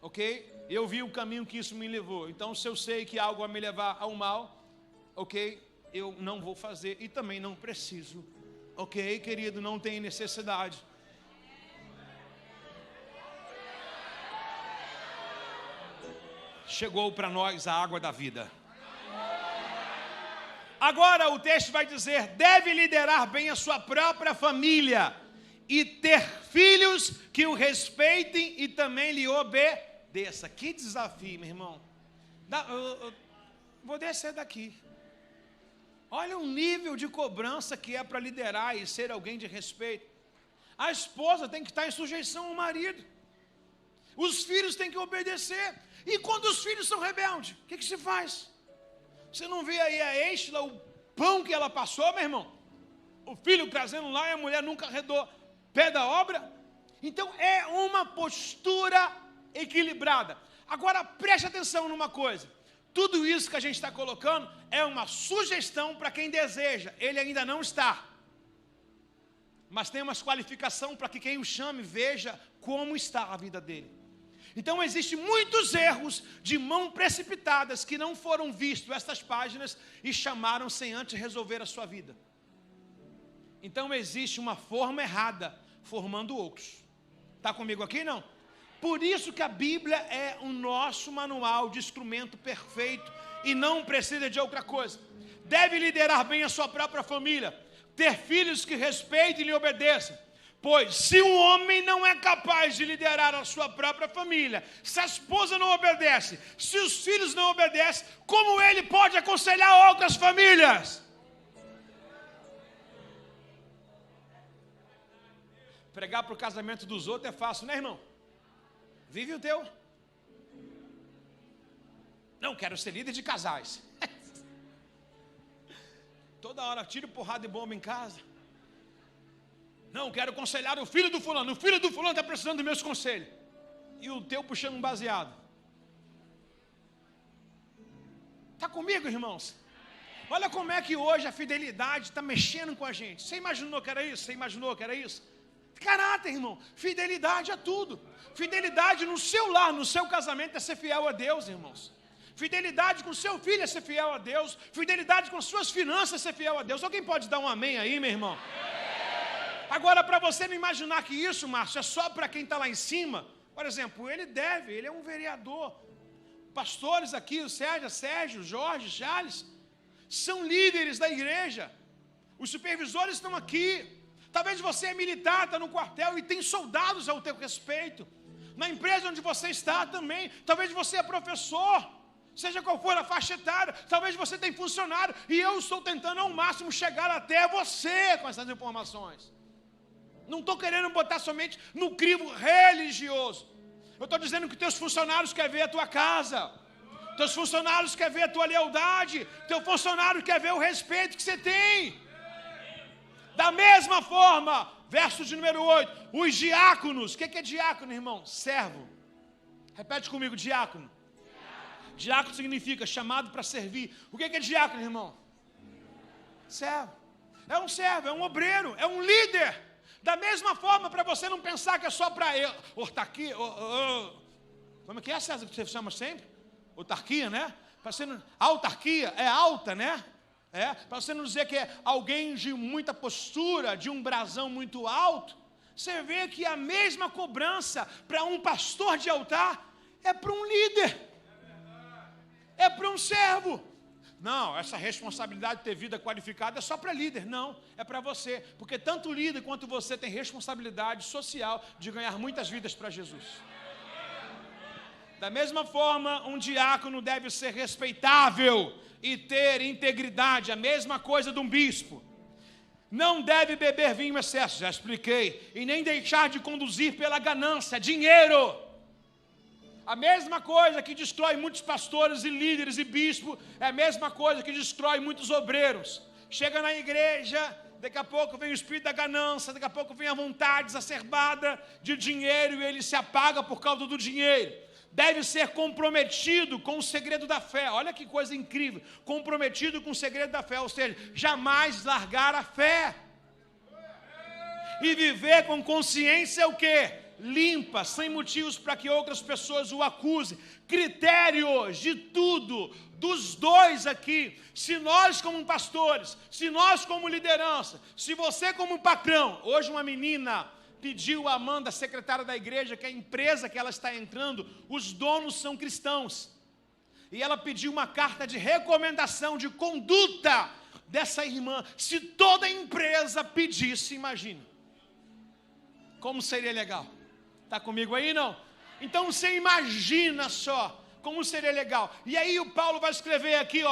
Ok? Eu vi o caminho que isso me levou. Então, se eu sei que algo vai me levar ao mal, ok? Eu não vou fazer e também não preciso. Ok, querido? Não tem necessidade. Chegou para nós a água da vida. Agora o texto vai dizer: deve liderar bem a sua própria família e ter filhos que o respeitem e também lhe obedeça. Que desafio, meu irmão. Vou descer daqui. Olha o nível de cobrança que é para liderar e ser alguém de respeito. A esposa tem que estar em sujeição ao marido. Os filhos têm que obedecer. E quando os filhos são rebeldes, o que se faz? Você não vê aí a Estela, o pão que ela passou, meu irmão? O filho trazendo lá e a mulher nunca arredou pé da obra. Então é uma postura equilibrada. Agora preste atenção numa coisa: tudo isso que a gente está colocando é uma sugestão para quem deseja. Ele ainda não está, mas tem uma qualificação para que quem o chame veja como está a vida dele. Então existem muitos erros de mão precipitadas que não foram vistos estas páginas e chamaram sem antes resolver a sua vida. Então existe uma forma errada formando outros. Está comigo aqui, não? Por isso que a Bíblia é o nosso manual de instrumento perfeito e não precisa de outra coisa. Deve liderar bem a sua própria família, ter filhos que respeitem e lhe obedeçam. Pois se um homem não é capaz de liderar a sua própria família, se a esposa não obedece, se os filhos não obedecem, como ele pode aconselhar outras famílias? Pregar para o casamento dos outros é fácil, né, irmão? Vive o teu. Não, quero ser líder de casais. Toda hora tiro porrada de bomba em casa. Não, quero aconselhar o filho do fulano. O filho do fulano está precisando dos meus conselhos. E o teu puxando um baseado. Está comigo, irmãos? Olha como é que hoje a fidelidade está mexendo com a gente. Você imaginou que era isso? Você imaginou que era isso? Caráter, irmão. Fidelidade a tudo. Fidelidade no seu lar, no seu casamento é ser fiel a Deus, irmãos. Fidelidade com seu filho é ser fiel a Deus. Fidelidade com suas finanças é ser fiel a Deus. Alguém pode dar um amém aí, meu irmão? Agora, para você não imaginar que isso, Márcio, é só para quem está lá em cima. Por exemplo, ele é um vereador. Pastores aqui, o Sérgio, Jorge, Charles, são líderes da igreja. Os supervisores estão aqui. Talvez você é militar, está no quartel e tem soldados ao teu respeito. Na empresa onde você está também. Talvez você é professor, seja qual for a faixa etária. Talvez você tenha funcionário. E eu estou tentando ao máximo chegar até você com essas informações. Não estou querendo botar somente no crivo religioso. Eu estou dizendo que teus funcionários querem ver a tua casa. Teus funcionários querem ver a tua lealdade. Teu funcionário quer ver o respeito que você tem. Da mesma forma, verso de número 8, os diáconos. O que é diácono, irmão? Servo. Repete comigo, diácono. Diácono significa chamado para servir. O que é diácono, irmão? Servo. É um servo, é um obreiro, é um líder. Da mesma forma, para você não pensar que é só para autarquia. Como é que é, César, que você chama sempre? Autarquia, né? Autarquia é alta, né? Para você não dizer que é alguém de muita postura, de um brasão muito alto. Você vê que a mesma cobrança para um pastor de altar é para um líder, é para um servo. Não, essa responsabilidade de ter vida qualificada é só para líder. Não, é para você, porque tanto o líder quanto você tem responsabilidade social de ganhar muitas vidas para Jesus. Da mesma forma, um diácono deve ser respeitável e ter integridade, a mesma coisa de um bispo. Não deve beber vinho em excesso, já expliquei, e nem deixar de conduzir pela ganância, dinheiro. A mesma coisa que destrói muitos pastores e líderes e bispos, é a mesma coisa que destrói muitos obreiros. Chega na igreja, daqui a pouco vem o espírito da ganância, daqui a pouco vem a vontade exacerbada de dinheiro e ele se apaga por causa do dinheiro. Deve ser comprometido com o segredo da fé. Olha que coisa incrível. Comprometido com o segredo da fé, ou seja, jamais largar a fé. E viver com consciência o quê? Limpa, sem motivos para que outras pessoas o acusem. Critérios de tudo, dos dois aqui. Se nós como pastores, se nós como liderança, se você como patrão. Hoje uma menina pediu a Amanda, secretária da igreja, que a empresa que ela está entrando, os donos são cristãos. E ela pediu uma carta de recomendação, de conduta dessa irmã. Se toda a empresa pedisse, imagine. Como seria legal? Está comigo aí, não? Então você imagina só como seria legal. E aí o Paulo vai escrever aqui,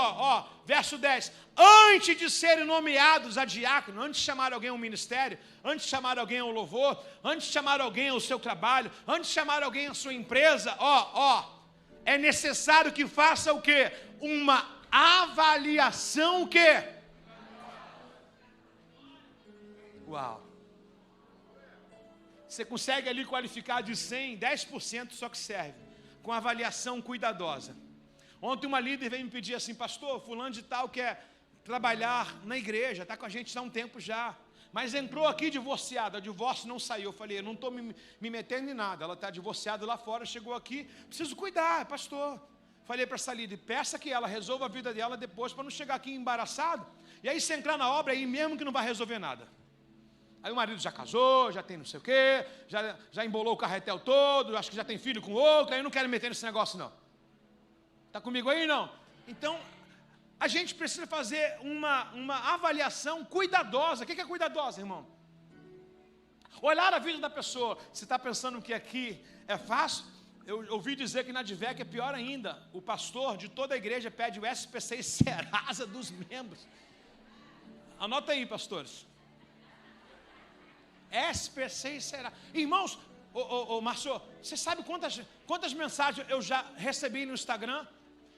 verso 10. Antes de serem nomeados a diácono, antes de chamar alguém ao ministério, antes de chamar alguém ao louvor, antes de chamar alguém ao seu trabalho, antes de chamar alguém à sua empresa, é necessário que faça o quê? Uma avaliação o quê? Uau! Você consegue ali qualificar de 100, 10% só que serve, com avaliação cuidadosa. Ontem uma líder veio me pedir assim, pastor, fulano de tal quer trabalhar na igreja, está com a gente há um tempo já, mas entrou aqui divorciada, o divórcio não saiu. Eu falei, eu não estou me metendo em nada, ela está divorciada lá fora, chegou aqui, preciso cuidar, pastor. Falei para essa líder, peça que ela resolva a vida dela depois, para não chegar aqui embaraçado, e aí se entrar na obra aí mesmo que não vai resolver nada. Aí o marido já casou, já tem não sei o quê, já embolou o carretel todo, acho que já tem filho com outro, aí eu não quero meter nesse negócio não. Está comigo aí não? Então, a gente precisa fazer uma avaliação cuidadosa. O que é cuidadosa, irmão? Olhar a vida da pessoa. Você está pensando que aqui é fácil? Eu ouvi dizer que na Advec é pior ainda. O pastor de toda a igreja pede o SPC e Serasa dos membros. Anota aí, pastores. SPC e Serasa. Irmãos, Márcio, você sabe quantas mensagens eu já recebi no Instagram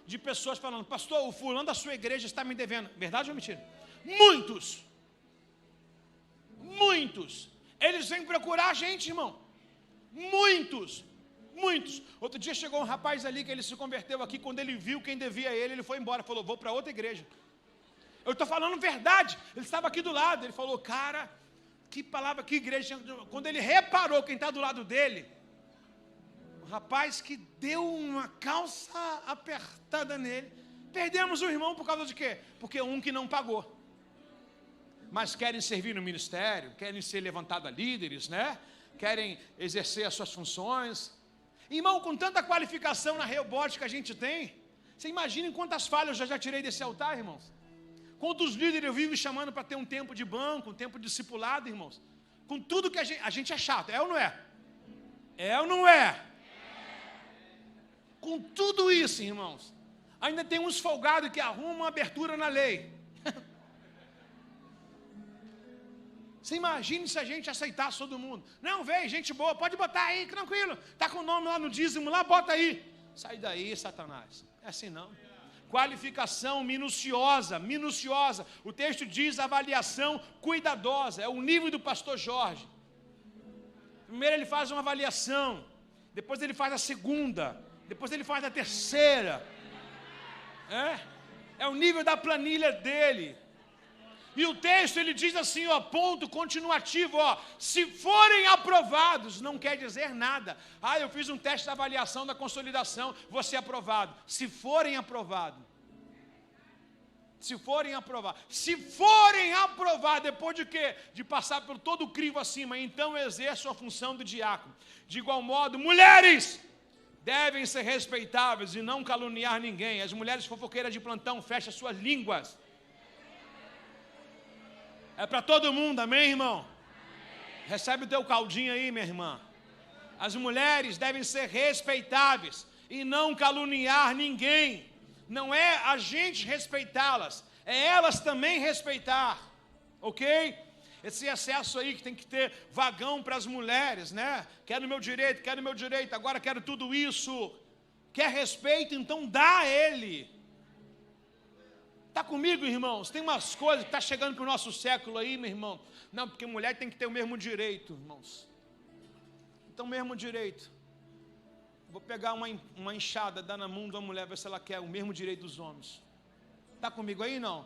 de pessoas falando: pastor, o fulano da sua igreja está me devendo. Verdade ou mentira? Muitos. Eles vêm procurar a gente, irmão. Muitos. Outro dia chegou um rapaz ali que ele se converteu aqui. Quando ele viu quem devia a ele foi embora. Falou: vou para outra igreja. Eu estou falando verdade. Ele estava aqui do lado. Ele falou: cara, que palavra, que igreja. Quando ele reparou quem está do lado dele, o rapaz que deu uma calça apertada nele. Perdemos o irmão por causa de quê? Porque um que não pagou. Mas querem servir no ministério, querem ser levantados a líderes, né? Querem exercer as suas funções. Irmão, com tanta qualificação na robótica que a gente tem, você imagina quantas falhas eu já tirei desse altar, irmãos? Quantos líderes eu vivo chamando para ter um tempo de banco, um tempo de discipulado, irmãos? Com tudo que a gente é chato, é ou não é? É ou não é? Com tudo isso, irmãos, ainda tem uns folgados que arrumam uma abertura na lei. Você imagine se a gente aceitasse todo mundo. Não, vem, gente boa, pode botar aí, tranquilo. Está com o nome lá no dízimo, lá, bota aí. Sai daí, Satanás. É assim não. Qualificação minuciosa. O texto diz avaliação cuidadosa. É o nível do pastor Jorge. Primeiro ele faz uma avaliação. Depois ele faz a segunda. Depois ele faz a terceira. É o nível da planilha dele. E o texto ele diz assim, ó, ponto continuativo, ó, se forem aprovados, não quer dizer nada. Eu fiz um teste de avaliação da consolidação, vou ser aprovado. Se forem aprovados, depois de quê? De passar por todo o crivo acima, então exerçam a função do diácono. De igual modo, mulheres devem ser respeitáveis e não caluniar ninguém. As mulheres fofoqueiras de plantão, fechem suas línguas. É para todo mundo, amém, irmão? Amém. Recebe o teu caldinho aí, minha irmã. As mulheres devem ser respeitáveis e não caluniar ninguém. Não é a gente respeitá-las, é elas também respeitar, ok? Esse excesso aí que tem que ter vagão para as mulheres, né? Quero meu direito, agora quero tudo isso. Quer respeito, então dá a ele. Está comigo, irmãos? Tem umas coisas que estão chegando para o nosso século aí, meu irmão. Não, porque mulher tem que ter o mesmo direito, irmãos. Então, mesmo direito. Vou pegar uma enxada, dar na mão de uma mulher, ver se ela quer o mesmo direito dos homens. Está comigo aí, não?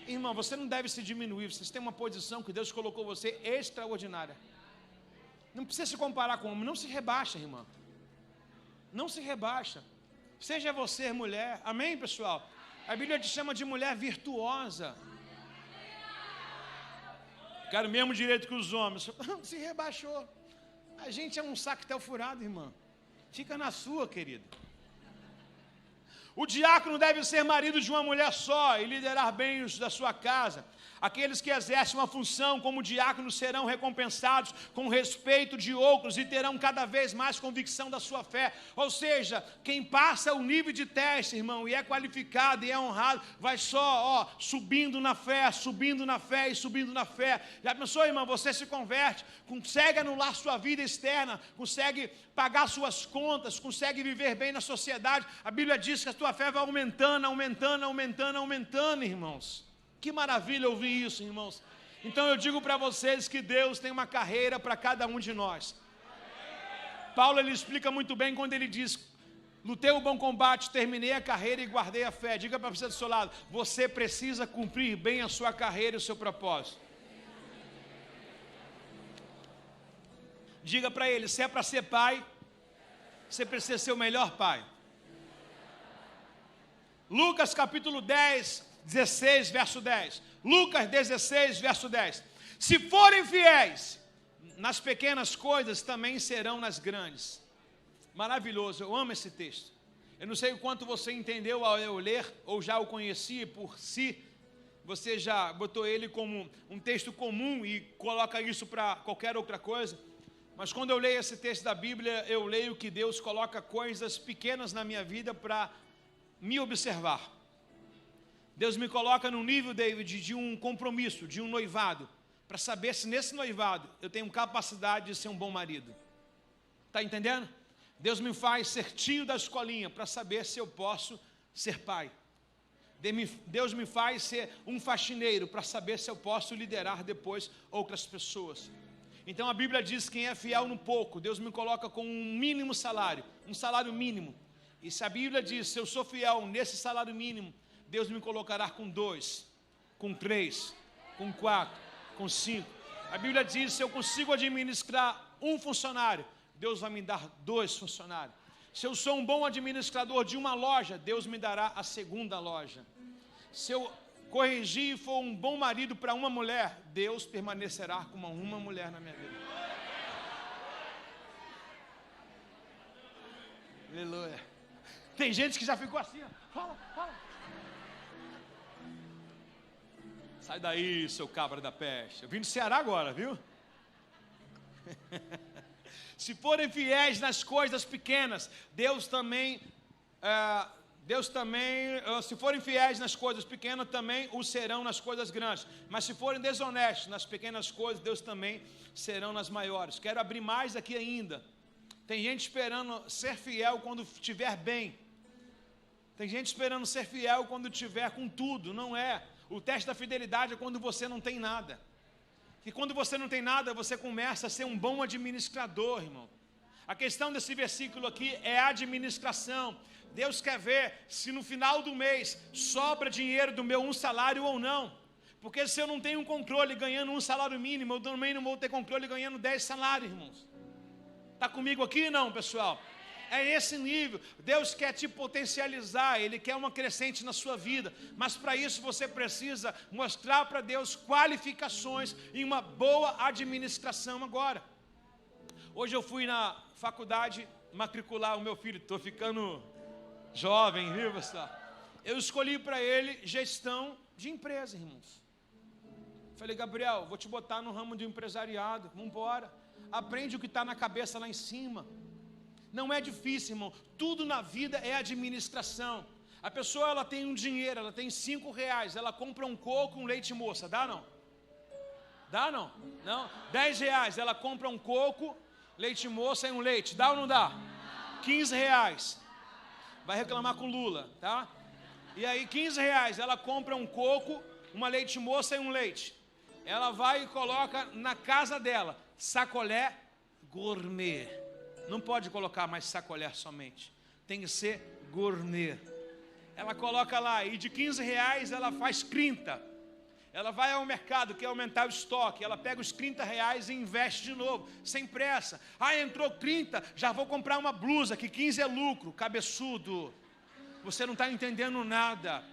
Irmão, você não deve se diminuir. Você tem uma posição que Deus colocou você extraordinária. Não precisa se comparar com o homem. Não se rebaixa, irmã. Não se rebaixa. Seja você mulher. Amém, pessoal? A Bíblia te chama de mulher virtuosa. Quero o mesmo direito que os homens. Se rebaixou. A gente é um sactel furado, irmã. Fica na sua, querida. O diácono deve ser marido de uma mulher só e liderar bem os da sua casa. Aqueles que exercem uma função como diácono serão recompensados com respeito de outros e terão cada vez mais convicção da sua fé. Ou seja, quem passa o nível de teste, irmão, e é qualificado e é honrado, vai só, subindo na fé. Já pensou, irmão, você se converte, consegue anular sua vida externa, consegue pagar suas contas, consegue viver bem na sociedade. A Bíblia diz que a tua fé vai aumentando, irmãos. Que maravilha ouvir isso, irmãos. Então eu digo para vocês que Deus tem uma carreira para cada um de nós. Paulo ele explica muito bem quando ele diz: lutei o bom combate, terminei a carreira e guardei a fé. Diga para você do seu lado: você precisa cumprir bem a sua carreira e o seu propósito. Diga para ele: se é para ser pai, você precisa ser o melhor pai. Lucas capítulo 16, verso 10. Lucas 16, verso 10. Se forem fiéis nas pequenas coisas, também serão nas grandes. Maravilhoso, eu amo esse texto. Eu não sei o quanto você entendeu ao eu ler, ou já o conhecia por si. Você já botou ele como um texto comum e coloca isso para qualquer outra coisa. Mas quando eu leio esse texto da Bíblia, eu leio que Deus coloca coisas pequenas na minha vida para me observar. Deus me coloca no nível, David, de um compromisso, de um noivado, para saber se nesse noivado eu tenho capacidade de ser um bom marido. Está entendendo? Deus me faz ser tio da escolinha para saber se eu posso ser pai. Deus me faz ser um faxineiro para saber se eu posso liderar depois outras pessoas. Então a Bíblia diz: quem é fiel no pouco, Deus me coloca com um mínimo salário, um salário mínimo. E se a Bíblia diz: se eu sou fiel nesse salário mínimo, Deus me colocará com 2, com 3, com 4, com 5. A Bíblia diz: se eu consigo administrar um funcionário, Deus vai me dar 2 funcionários. Se eu sou um bom administrador de uma loja, Deus me dará a segunda loja. Se eu corrigir e for um bom marido para uma mulher, Deus permanecerá com uma mulher na minha vida. Aleluia. Tem gente que já ficou assim, ó. Fala. Sai daí, seu cabra da peste. Eu vim do Ceará agora, viu? Se forem fiéis nas coisas pequenas, Deus também, se forem fiéis nas coisas pequenas, também o serão nas coisas grandes. Mas se forem desonestos nas pequenas coisas, Deus também serão nas maiores. Quero abrir mais aqui ainda. Tem gente esperando ser fiel quando estiver bem. Tem gente esperando ser fiel quando estiver com tudo. Não é. O teste da fidelidade é quando você não tem nada. E quando você não tem nada, você começa a ser um bom administrador, irmão. A questão desse versículo aqui é a administração. Deus quer ver se no final do mês sobra dinheiro do meu um salário ou não. Porque se eu não tenho um controle ganhando um salário mínimo, eu também não vou ter controle ganhando 10 salários, irmãos. Está comigo aqui não, pessoal? É esse nível. Deus quer te potencializar, Ele quer uma crescente na sua vida. Mas para isso você precisa mostrar para Deus qualificações em uma boa administração agora. Hoje eu fui na faculdade matricular o meu filho. Estou ficando jovem, viu, pessoal? Eu escolhi para ele gestão de empresa, irmãos. Falei: Gabriel, vou te botar no ramo de empresariado. Vamos embora. Aprende o que está na cabeça lá em cima. Não é difícil, irmão. Tudo na vida é administração. A pessoa, ela tem um dinheiro, ela tem R$5, ela compra um coco, um leite moça. Dá não? Dá não? Não? R$10, ela compra um coco, leite moça e um leite. Dá ou não dá? R$15. Vai reclamar com Lula, tá? E aí R$15, ela compra um coco, uma leite moça e um leite. Ela vai e coloca na casa dela, sacolé gourmet. Não pode colocar mais sacolé somente. Tem que ser gourmet. Ela coloca lá e de R$15 ela faz 30. Ela vai ao mercado, quer aumentar o estoque. Ela pega os R$30 e investe de novo, sem pressa. Entrou 30, já vou comprar uma blusa, que 15 é lucro. Cabeçudo, você não está entendendo nada.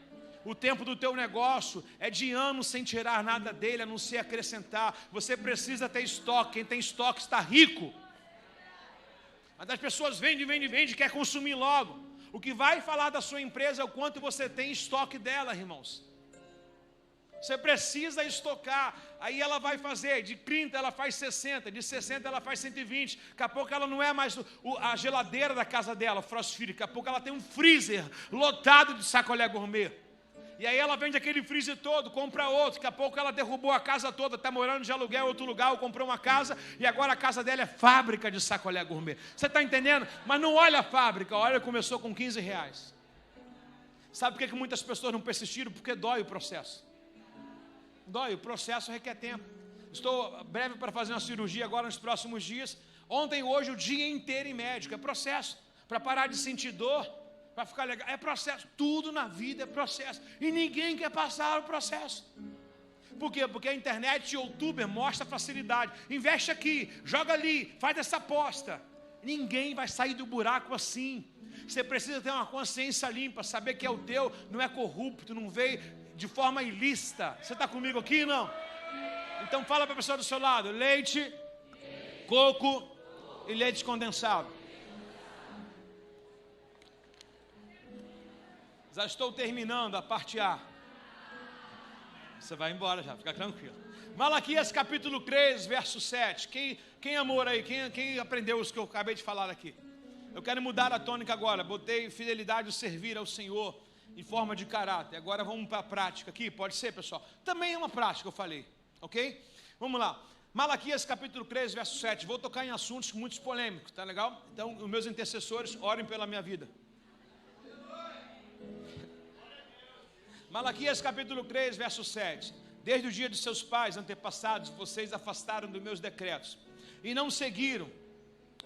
O tempo do teu negócio é de anos sem tirar nada dele, a não ser acrescentar. Você precisa ter estoque. Quem tem estoque está rico. Mas as pessoas vendem, quer consumir logo. O que vai falar da sua empresa é o quanto você tem estoque dela, irmãos. Você precisa estocar. Aí ela vai fazer, de 30 ela faz 60, de 60 ela faz 120. Daqui a pouco ela não é mais a geladeira da casa dela, frost free. Daqui a pouco ela tem um freezer lotado de sacolé gourmet. E aí ela vende aquele freezer todo, compra outro. Daqui a pouco ela derrubou a casa toda, está morando de aluguel em outro lugar, ou comprou uma casa, e agora a casa dela é fábrica de sacolé gourmet. Você está entendendo? Mas não olha a fábrica, olha, começou com R$15. Sabe por que muitas pessoas não persistiram? Porque dói o processo. Dói, o processo requer tempo. Estou breve para fazer uma cirurgia agora nos próximos dias. Ontem e hoje o dia inteiro em médico, é processo. Para parar de sentir dor, para ficar legal, é processo. Tudo na vida é processo. E ninguém quer passar o processo. Por quê? Porque a internet e o youtuber mostra facilidade. Investe aqui, joga ali, faz essa aposta. Ninguém vai sair do buraco assim. Você precisa ter uma consciência limpa, saber que é o teu, não é corrupto, não veio de forma ilícita. Você está comigo aqui, não? Então fala para a pessoa do seu lado: leite, coco e leite condensado. Já estou terminando a parte A. Você vai embora já, fica tranquilo. Malaquias capítulo 3, verso 7. Quem amor aí? Quem aprendeu os que eu acabei de falar aqui? Eu quero mudar a tônica agora. Botei fidelidade e servir ao Senhor em forma de caráter. Agora vamos para a prática aqui. Pode ser, pessoal? Também é uma prática, eu falei. Ok? Vamos lá. Malaquias capítulo 3, verso 7. Vou tocar em assuntos muito polêmicos, tá legal? Então, os meus intercessores, orem pela minha vida. Malaquias capítulo 3, verso 7. Desde o dia de seus pais antepassados, vocês afastaram dos meus decretos e não seguiram.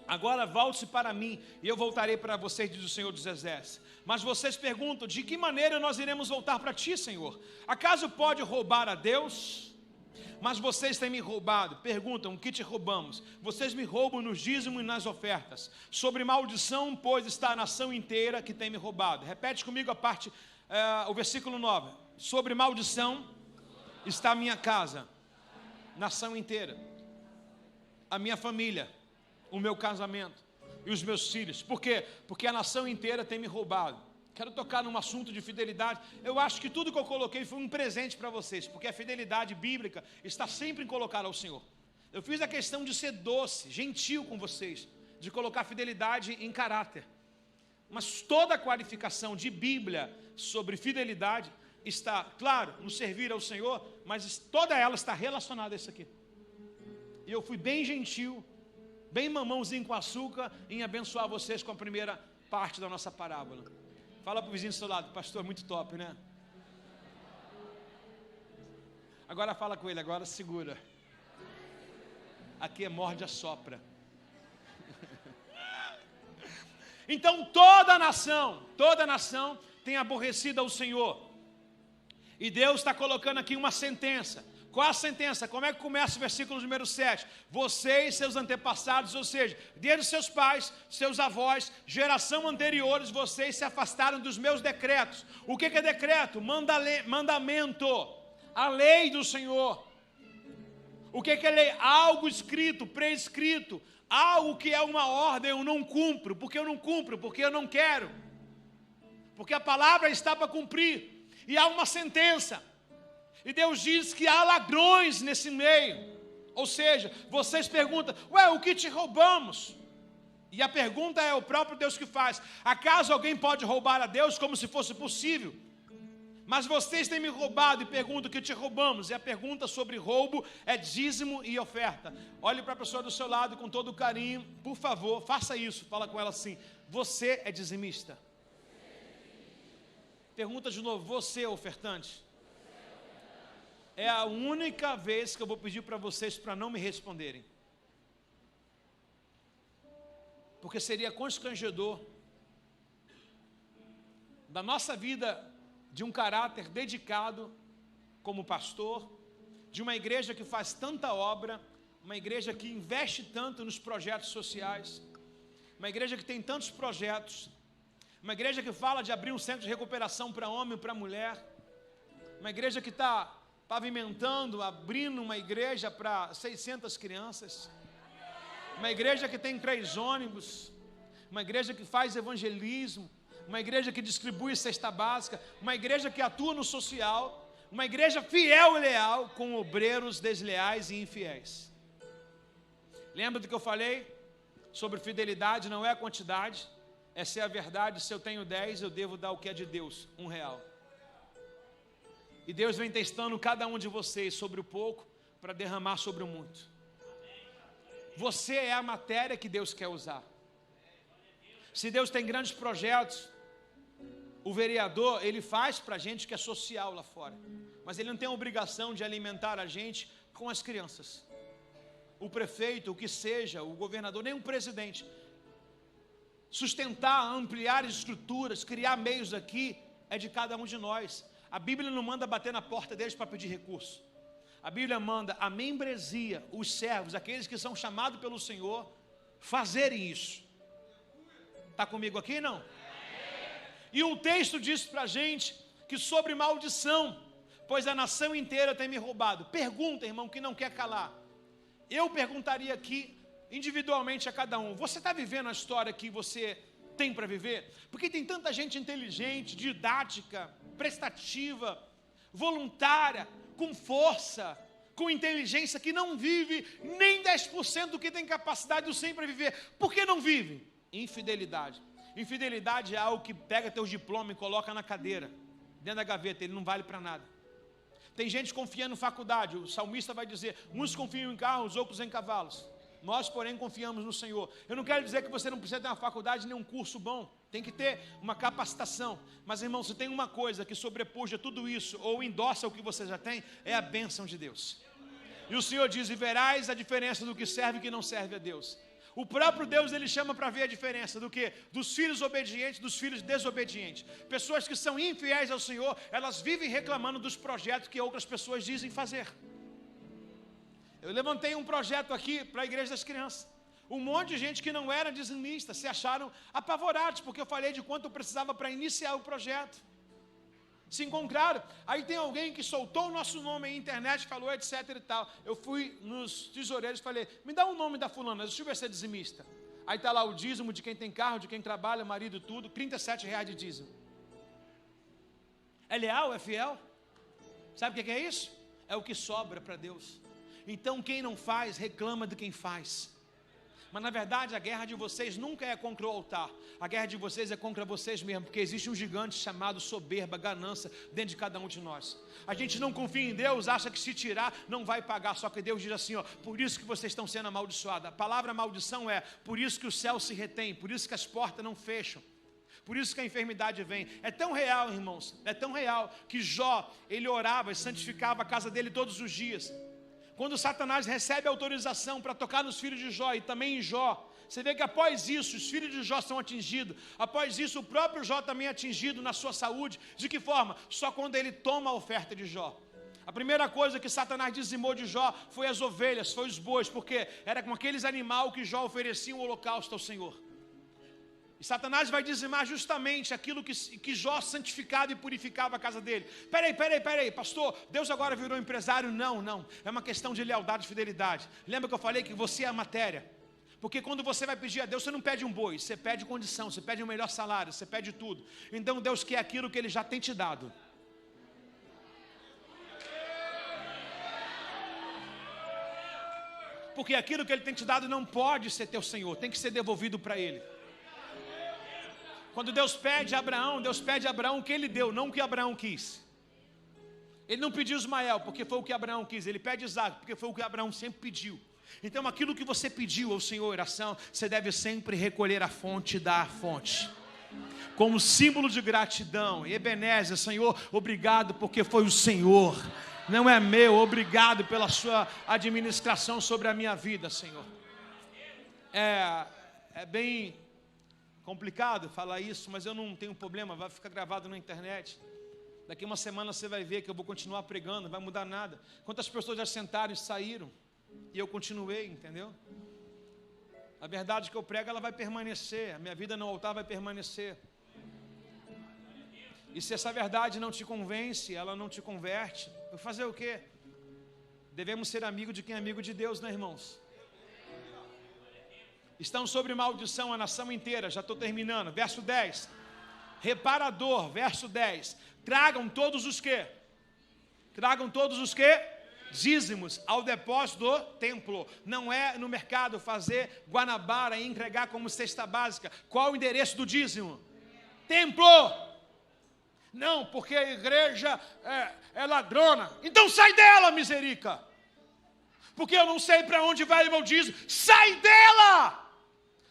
Agora volte-se para mim e eu voltarei para vocês, diz o Senhor dos Exércitos. Mas vocês perguntam, de que maneira nós iremos voltar para ti, Senhor? Acaso pode roubar a Deus? Mas vocês têm me roubado. Perguntam, o que te roubamos? Vocês me roubam nos dízimos e nas ofertas. Sobre maldição, pois, está a nação inteira que tem me roubado. Repete comigo o versículo 9. Sobre maldição está a minha casa, nação inteira, a minha família, o meu casamento e os meus filhos. Por quê? Porque a nação inteira tem me roubado. Quero tocar num assunto de fidelidade. Eu acho que tudo que eu coloquei foi um presente para vocês, porque a fidelidade bíblica está sempre em colocar ao Senhor. Eu fiz a questão de ser doce, gentil com vocês, de colocar fidelidade em caráter. Mas toda a qualificação de Bíblia sobre fidelidade está, claro, no servir ao Senhor, mas toda ela está relacionada a isso aqui. E eu fui bem gentil, bem mamãozinho com açúcar, em abençoar vocês com a primeira parte da nossa parábola. Fala para o vizinho do seu lado, pastor, muito top, né? Agora fala com ele, agora segura. Aqui é morde a sopra. Então toda a nação tem aborrecido ao Senhor. E Deus está colocando aqui uma sentença. Qual é a sentença? Como é que começa o versículo número 7? Vocês, seus antepassados, ou seja, desde seus pais, seus avós, geração anteriores, vocês se afastaram dos meus decretos. O que é decreto? Mandamento. A lei do Senhor. O que é lei? Algo escrito, prescrito. Algo que é uma ordem, eu não cumpro. Por que eu não cumpro? Porque eu não quero. Porque a palavra está para cumprir. E há uma sentença. E Deus diz que há ladrões nesse meio. Ou seja, vocês perguntam, o que te roubamos? E a pergunta é o próprio Deus que faz. Acaso alguém pode roubar a Deus como se fosse possível? Mas vocês têm me roubado e perguntam o que te roubamos. E a pergunta sobre roubo é dízimo e oferta. Olhe para a pessoa do seu lado com todo carinho. Por favor, faça isso. Fala com ela assim, você é dizimista? Pergunta de novo, você é ofertante? É a única vez que eu vou pedir para vocês para não me responderem. Porque seria constrangedor da nossa vida de um caráter dedicado como pastor, de uma igreja que faz tanta obra, uma igreja que investe tanto nos projetos sociais, uma igreja que tem tantos projetos, uma igreja que fala de abrir um centro de recuperação para homem e para mulher, uma igreja que está pavimentando, abrindo uma igreja para 600 crianças, uma igreja que tem 3 ônibus, uma igreja que faz evangelismo, uma igreja que distribui cesta básica, uma igreja que atua no social, uma igreja fiel e leal com obreiros desleais e infiéis. Lembra do que eu falei? Sobre fidelidade não é a quantidade, essa é a verdade. Se eu tenho 10, eu devo dar o que é de Deus, R$1. E Deus vem testando cada um de vocês sobre o pouco para derramar sobre o muito. Você é a matéria que Deus quer usar. Se Deus tem grandes projetos, o vereador, ele faz para a gente que é social lá fora. Mas ele não tem a obrigação de alimentar a gente com as crianças. O prefeito, o que seja, o governador, nem o presidente. Sustentar, ampliar estruturas, criar meios aqui, é de cada um de nós. A Bíblia não manda bater na porta deles para pedir recurso. A Bíblia manda a membresia, os servos, aqueles que são chamados pelo Senhor, fazerem isso. Está comigo aqui, não? E o texto diz para a gente que sobre maldição, pois a nação inteira tem me roubado. Pergunta, irmão, que não quer calar. Eu perguntaria aqui, individualmente a cada um, você está vivendo a história que você tem para viver? Porque tem tanta gente inteligente, didática, prestativa, voluntária, com força, com inteligência, que não vive nem 10% do que tem capacidade do 100 para viver. Por que não vive? Infidelidade. Infidelidade é algo que pega teu diploma e coloca na cadeira, dentro da gaveta, ele não vale para nada. Tem gente confiando em faculdade, o salmista vai dizer, uns confiam em carros, outros em cavalos. Nós, porém, confiamos no Senhor. Eu não quero dizer que você não precisa ter uma faculdade nem um curso bom. Tem que ter uma capacitação. Mas, irmão, se tem uma coisa que sobrepuja tudo isso, ou endossa o que você já tem, é a bênção de Deus. E o Senhor diz, e verás a diferença do que serve e que não serve a Deus. O próprio Deus, ele chama para ver a diferença do que? Dos filhos obedientes, dos filhos desobedientes. Pessoas que são infiéis ao Senhor, elas vivem reclamando dos projetos que outras pessoas dizem fazer. Eu levantei um projeto aqui para a igreja das crianças. Um monte de gente que não era dizimista se acharam apavorados, porque eu falei de quanto eu precisava para iniciar o projeto. Se encontraram. Aí tem alguém que soltou o nosso nome na internet, falou etc e tal. Eu fui nos tesoureiros e falei, me dá o nome da fulana, deixa eu ver se é dizimista. Aí está lá o dízimo de quem tem carro, de quem trabalha, marido e tudo, R$37 de dízimo. É leal, é fiel? Sabe o que é isso? É o que sobra para Deus. Então quem não faz, reclama de quem faz. Mas na verdade a guerra de vocês nunca é contra o altar. A guerra de vocês é contra vocês mesmos. Porque existe um gigante chamado soberba, ganância dentro de cada um de nós. A gente não confia em Deus, acha que se tirar não vai pagar. Só que Deus diz assim, ó, por isso que vocês estão sendo amaldiçoados. A palavra maldição é, por isso que o céu se retém, por isso que as portas não fecham. Por isso que a enfermidade vem. É tão real, irmãos, é tão real que Jó, ele orava e santificava a casa dele todos os dias. Quando Satanás recebe autorização para tocar nos filhos de Jó e também em Jó, você vê que após isso, os filhos de Jó são atingidos. Após isso, o próprio Jó também é atingido na sua saúde. De que forma? Só quando ele toma a oferta de Jó. A primeira coisa que Satanás dizimou de Jó foi as ovelhas, foi os bois, porque era com aqueles animais que Jó oferecia um holocausto ao Senhor. E Satanás vai dizimar justamente aquilo que Jó santificava e purificava a casa dele. Peraí, pastor, Deus agora virou empresário? Não, é uma questão de lealdade e fidelidade. Lembra que eu falei que você é a matéria? Porque quando você vai pedir a Deus, você não pede um boi, você pede condição, você pede um melhor salário, você pede tudo. Então Deus quer aquilo que Ele já tem te dado. Porque aquilo que Ele tem te dado não pode ser teu Senhor, tem que ser devolvido para Ele. Quando Deus pede a Abraão o que Ele deu, não o que Abraão quis. Ele não pediu Ismael, porque foi o que Abraão quis. Ele pede Isaac, porque foi o que Abraão sempre pediu. Então aquilo que você pediu ao Senhor, oração, você deve sempre recolher a fonte da fonte. Como símbolo de gratidão. Ebenezer, Senhor, obrigado porque foi o Senhor. Não é meu, obrigado pela sua administração sobre a minha vida, Senhor. É bem complicado falar isso, mas eu não tenho problema, vai ficar gravado na internet. Daqui uma semana você vai ver que eu vou continuar pregando, não vai mudar nada. Quantas pessoas já sentaram e saíram, e eu continuei, entendeu? A verdade que eu prego, ela vai permanecer, a minha vida no altar vai permanecer. E se essa verdade não te convence, ela não te converte, eu fazer o quê? Devemos ser amigo de quem é amigo de Deus, né, irmãos? Estão sobre maldição a nação inteira, já estou terminando, verso 10, reparador, verso 10, tragam todos os quê? Dízimos ao depósito do templo. Não é no mercado fazer guanabara e entregar como cesta básica. Qual o endereço do dízimo? Templo. Não, porque a igreja é ladrona. Então sai dela, miserica. Porque eu não sei para onde vai o meu dízimo. Sai dela.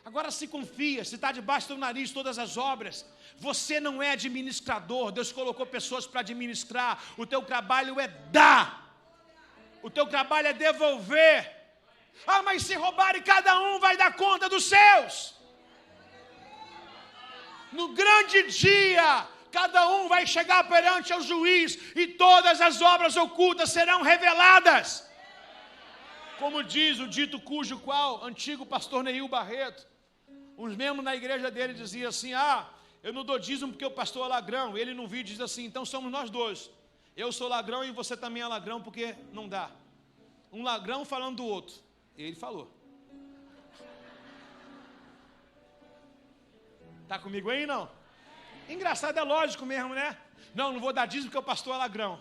Agora se confia, se está debaixo do nariz todas as obras. Você não é administrador. Deus colocou pessoas para administrar. O teu trabalho é dar. O teu trabalho é devolver. Ah, mas se roubarem, cada um vai dar conta dos seus. No grande dia, cada um vai chegar perante ao juiz e todas as obras ocultas serão reveladas. Como diz o dito cujo qual, antigo pastor Neil Barreto, uns membros na igreja dele diziam assim, eu não dou dízimo porque o pastor é ladrão. Ele no vídeo diz assim, então somos nós dois. Eu sou ladrão e você também é ladrão porque não dá. Um ladrão falando do outro. Ele falou. Está comigo aí, não? Engraçado, é lógico mesmo, né? Não vou dar dízimo porque o pastor é ladrão.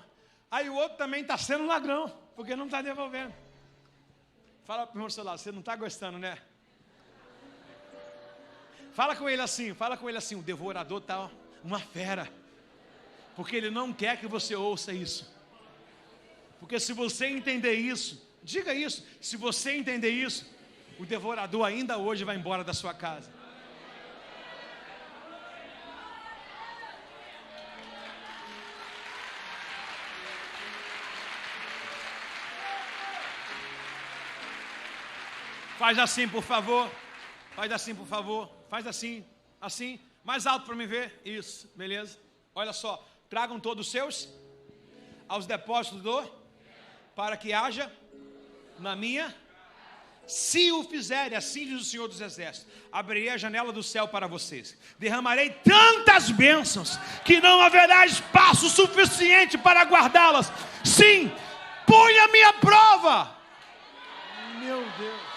Aí o outro também está sendo ladrão, porque não está devolvendo. Fala para o irmão do seu lado, você não está gostando, né? Fala com ele assim, o devorador está uma fera. Porque ele não quer que você ouça isso. Porque se você entender isso, diga isso, se você entender isso, o devorador ainda hoje vai embora da sua casa. Faz assim, por favor. Faz assim, por favor. Faz assim, assim. Mais alto para me ver. Isso, beleza. Olha só. Tragam todos os seus aos depósitos para que haja na minha. Se o fizerem, assim diz o Senhor dos Exércitos, abrirei a janela do céu para vocês. Derramarei tantas bênçãos que não haverá espaço suficiente para guardá-las. Sim, põe a minha prova. Meu Deus.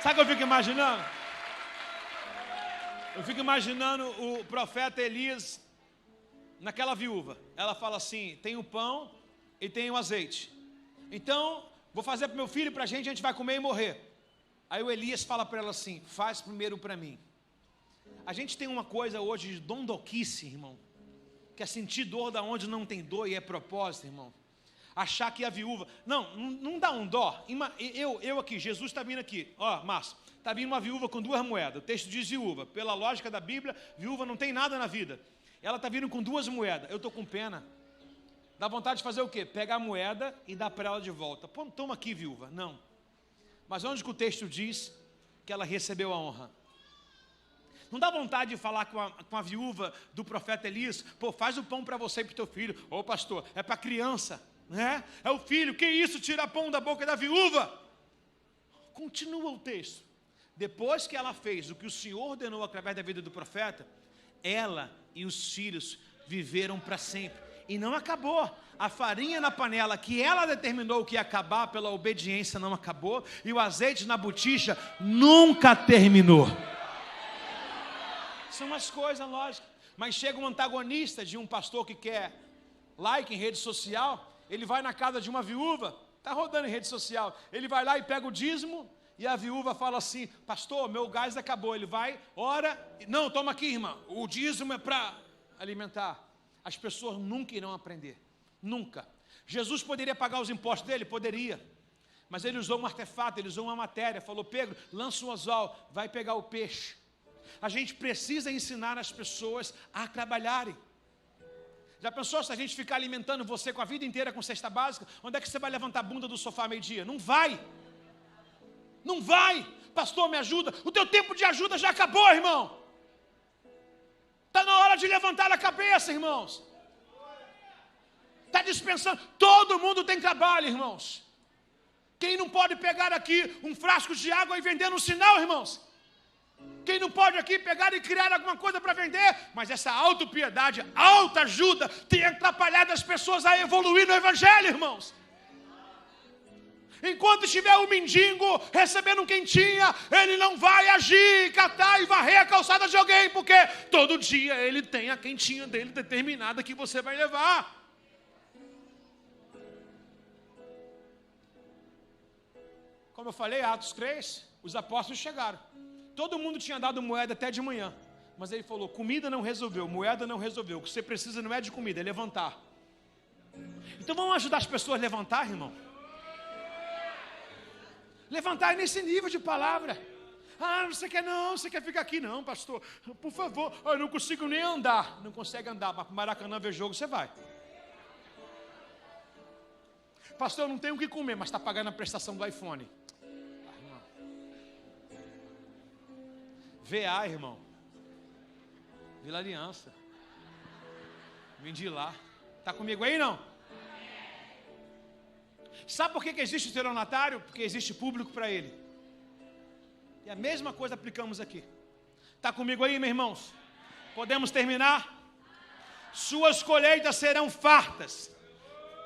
Sabe o que eu fico imaginando? Eu fico imaginando o profeta Elias naquela viúva. Ela fala assim, tem o pão e tem o azeite. Então, vou fazer para o meu filho e para a gente vai comer e morrer. Aí o Elias fala para ela assim, faz primeiro para mim. A gente tem uma coisa hoje de dondoquice, irmão. Que é sentir dor da onde não tem dor e é propósito, irmão. Achar que a viúva... Não dá um dó. Eu aqui, Jesus está vindo aqui. Ó, Márcio, está vindo uma viúva com 2 moedas. O texto diz viúva. Pela lógica da Bíblia, viúva não tem nada na vida. Ela está vindo com 2 moedas. Eu estou com pena. Dá vontade de fazer o quê? Pegar a moeda e dar para ela de volta. Pô, toma aqui, viúva. Não. Mas onde que o texto diz que ela recebeu a honra? Não dá vontade de falar com a viúva do profeta Elias, pô, faz o pão para você e para o teu filho. Ô pastor, é para criança, né? É o filho, que isso, tira pão da boca da viúva? Continua o texto. Depois que ela fez o que o Senhor ordenou através da vida do profeta, ela e os filhos viveram para sempre. E não acabou. A farinha na panela que ela determinou que ia acabar pela obediência não acabou. E o azeite na botija nunca terminou. São as coisas lógicas. Mas chega um antagonista de um pastor que quer like em rede social. Ele vai na casa de uma viúva. Está rodando em rede social. Ele vai lá e pega o dízimo. E a viúva fala assim, pastor, meu gás acabou. Ele vai, ora, não, toma aqui, irmã. O dízimo é para alimentar. As pessoas nunca irão aprender. Nunca. Jesus poderia pagar os impostos dele? Poderia. Mas ele usou um artefato, ele usou uma matéria. Falou, Pedro, lança um anzol, vai pegar o peixe. A gente precisa ensinar as pessoas a trabalharem. Já pensou se a gente ficar alimentando você com a vida inteira com cesta básica? Onde é que você vai levantar a bunda do sofá meio-dia? Não vai. Não vai. Pastor, me ajuda. O teu tempo de ajuda já acabou, irmão. Está na hora de levantar a cabeça, irmãos. Está dispensando. Todo mundo tem trabalho, irmãos. Quem não pode pegar aqui um frasco de água e vender no sinal, irmãos? Quem não pode aqui pegar e criar alguma coisa para vender? Mas essa autopiedade, autoajuda, tem atrapalhado as pessoas a evoluir no evangelho, irmãos. Enquanto estiver o mendigo recebendo um quentinha, ele não vai agir, catar e varrer a calçada de alguém, porque todo dia ele tem a quentinha dele determinada que você vai levar. Como eu falei, Atos 3, os apóstolos chegaram. Todo mundo tinha dado moeda até de manhã. Mas ele falou, comida não resolveu, moeda não resolveu. O que você precisa não é de comida, é levantar. Então vamos ajudar as pessoas a levantar, irmão? Levantar nesse nível de palavra. Ah, você quer não, você quer ficar aqui não, pastor. Por favor, eu não consigo nem andar. Não consegue andar, mas para o Maracanã ver jogo você vai. Pastor, eu não tenho o que comer, mas está pagando a prestação do iPhone. VA, irmão. Vila Aliança. Vim de lá. Está comigo aí, não? Sabe por que existe o estelionatário? Porque existe público para ele. E a mesma coisa aplicamos aqui. Está comigo aí, meus irmãos? Podemos terminar? Suas colheitas serão fartas,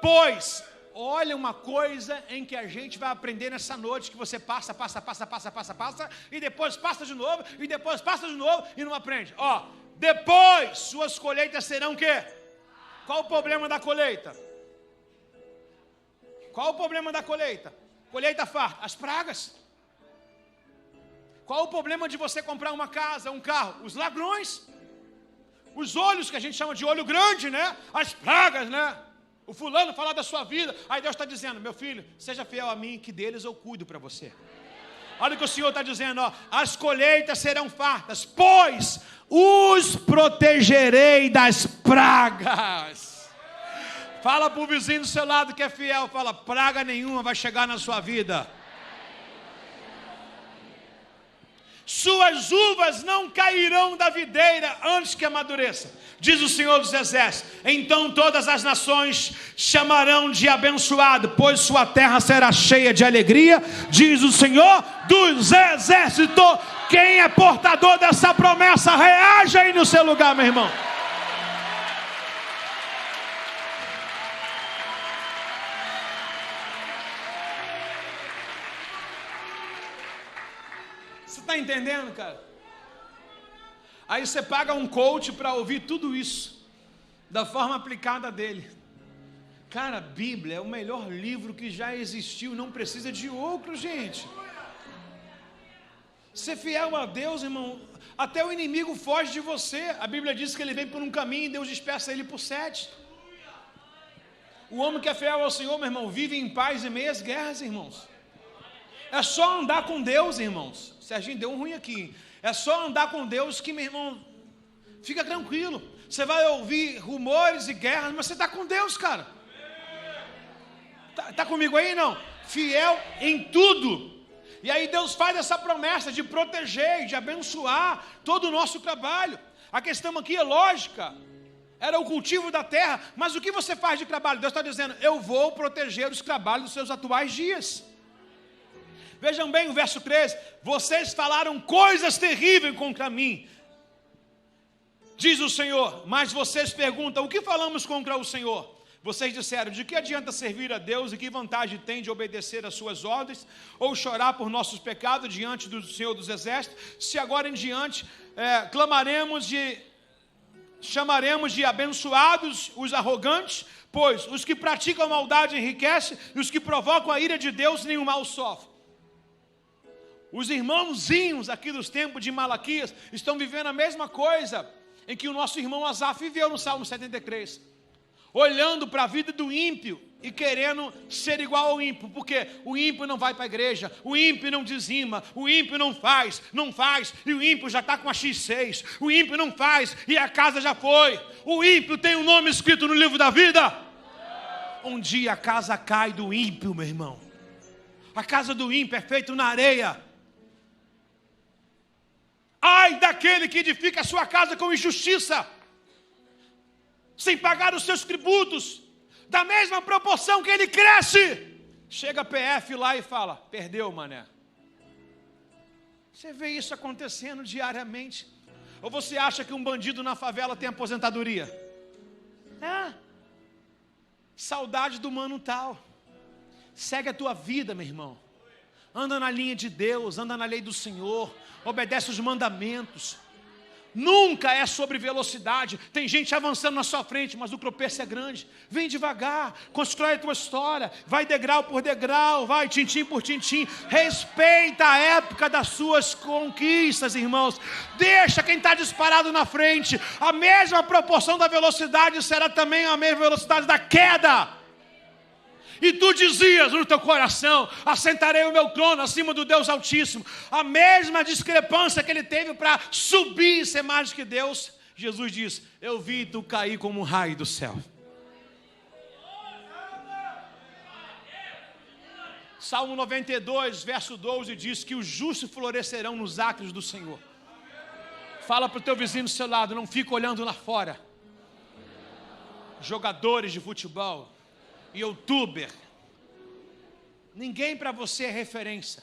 pois olha uma coisa em que a gente vai aprender nessa noite, que você passa, e depois passa de novo, e depois passa de novo, e não aprende. Ó, depois suas colheitas serão o quê? Qual o problema da colheita? Qual o problema da colheita? Colheita farta, as pragas. Qual o problema de você comprar uma casa, um carro? Os ladrões. Os olhos, que a gente chama de olho grande, né? As pragas, né? O fulano falar da sua vida. Aí Deus está dizendo, meu filho, seja fiel a mim, que deles eu cuido para você. Olha o que o Senhor está dizendo, ó. As colheitas serão fartas, pois os protegerei das pragas. Fala para o vizinho do seu lado que é fiel. Fala, praga nenhuma vai chegar na sua vida. Suas uvas não cairão da videira antes que amadureça, diz o Senhor dos Exércitos. Então todas as nações chamarão de abençoado, pois sua terra será cheia de alegria, diz o Senhor dos Exércitos. Quem é portador dessa promessa, reaja aí no seu lugar, meu irmão. Você está entendendo, cara? Aí você paga um coach para ouvir tudo isso, da forma aplicada dele. Cara, a Bíblia é o melhor livro que já existiu, não precisa de outro, gente. Ser fiel a Deus, irmão, até o inimigo foge de você. A Bíblia diz que ele vem por um caminho e Deus dispersa ele por 7. O homem que é fiel ao Senhor, meu irmão, vive em paz em meias guerras, irmãos. É só andar com Deus, irmãos. Serginho, deu um ruim aqui. É só andar com Deus que, meu irmão, fica tranquilo. Você vai ouvir rumores e guerras, mas você está com Deus, cara. Tá comigo aí, não? Fiel em tudo. E aí Deus faz essa promessa de proteger, de abençoar todo o nosso trabalho. A questão aqui é lógica. Era o cultivo da terra. Mas o que você faz de trabalho? Deus está dizendo, eu vou proteger os trabalhos dos seus atuais dias. Vejam bem o verso 13. Vocês falaram coisas terríveis contra mim, diz o Senhor. Mas vocês perguntam, o que falamos contra o Senhor? Vocês disseram, de que adianta servir a Deus e que vantagem tem de obedecer às suas ordens, ou chorar por nossos pecados diante do Senhor dos Exércitos, se agora em diante chamaremos de abençoados os arrogantes, pois os que praticam maldade enriquecem, e os que provocam a ira de Deus nenhum mal sofrem. Os irmãozinhos aqui dos tempos de Malaquias estão vivendo a mesma coisa em que o nosso irmão Asaf viveu no Salmo 73. Olhando para a vida do ímpio e querendo ser igual ao ímpio. Porque o ímpio não vai para a igreja, o ímpio não dizima, o ímpio não faz, e o ímpio já está com a X6. O ímpio não faz e a casa já foi. O ímpio tem um nome escrito no livro da vida. Um dia a casa cai do ímpio, meu irmão. A casa do ímpio é feita na areia. Ai daquele que edifica a sua casa com injustiça, sem pagar os seus tributos, da mesma proporção que ele cresce. Chega a PF lá e fala, perdeu, mané. Você vê isso acontecendo diariamente. Ou você acha que um bandido na favela tem aposentadoria? Saudade do mano tal. Segue a tua vida, meu irmão. Anda na linha de Deus, anda na lei do Senhor, obedece os mandamentos. Nunca é sobre velocidade. Tem gente avançando na sua frente, mas o tropeço é grande. Vem devagar, constrói a tua história. Vai degrau por degrau, vai tintim por tintim. Respeita a época das suas conquistas, irmãos. Deixa quem está disparado na frente. A mesma proporção da velocidade será também a mesma velocidade da queda. E tu dizias no teu coração, assentarei o meu trono acima do Deus Altíssimo. A mesma discrepância que ele teve para subir e ser mais que Deus. Jesus diz, eu vi tu cair como um raio do céu. Salmo 92, verso 12 diz que os justos florescerão nos átrios do Senhor. Fala para o teu vizinho do seu lado, não fica olhando lá fora. Jogadores de futebol, youtuber, ninguém para você é referência.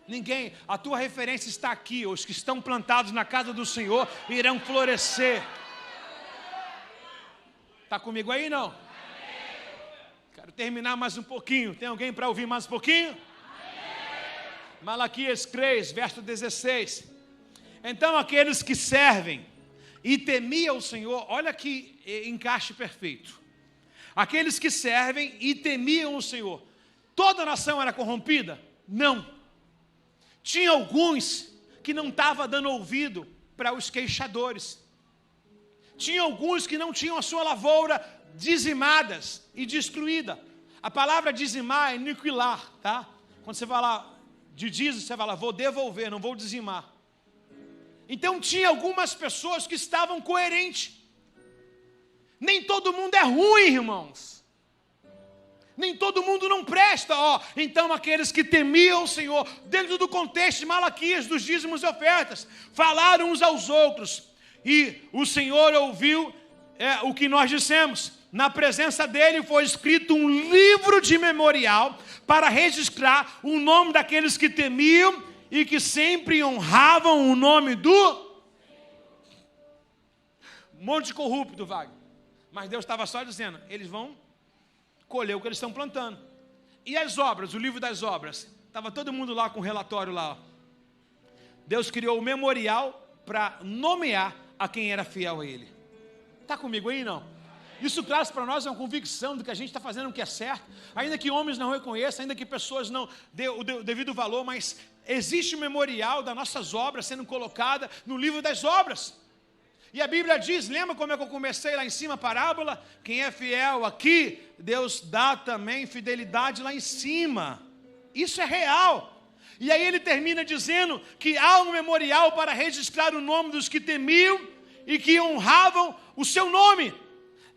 Ninguém, a tua referência está aqui. Os que estão plantados na casa do Senhor irão florescer. Está comigo aí não? Quero terminar mais um pouquinho. Tem alguém para ouvir mais um pouquinho? Malaquias 3, verso 16. Então aqueles que servem e temiam o Senhor, olha que encaixe perfeito. Aqueles que servem e temiam o Senhor. Toda a nação era corrompida? Não. Tinha alguns que não estavam dando ouvido para os queixadores. Tinha alguns que não tinham a sua lavoura dizimadas e destruída. A palavra dizimar é aniquilar, tá? Quando você fala de dízimo, você fala, vou devolver, não vou dizimar. Então tinha algumas pessoas que estavam coerentes. Nem todo mundo é ruim, irmãos. Nem todo mundo não presta, ó. Então aqueles que temiam o Senhor, dentro do contexto de Malaquias, dos dízimos e ofertas, falaram uns aos outros. E o Senhor ouviu o que nós dissemos. Na presença dele foi escrito um livro de memorial para registrar o nome daqueles que temiam e que sempre honravam o nome do monte corrupto, Wagner. Mas Deus estava só dizendo, eles vão colher o que eles estão plantando. E as obras, o livro das obras, estava todo mundo lá com o relatório lá. Ó. Deus criou o memorial para nomear a quem era fiel a ele. Está comigo aí, não? Isso traz para nós uma convicção de que a gente está fazendo o que é certo, ainda que homens não reconheçam, ainda que pessoas não dêem o devido valor, mas existe um memorial das nossas obras sendo colocada no livro das obras. E a Bíblia diz, lembra como é que eu comecei lá em cima a parábola? Quem é fiel aqui, Deus dá também fidelidade lá em cima. Isso é real. E aí ele termina dizendo que há um memorial para registrar o nome dos que temiam e que honravam o seu nome.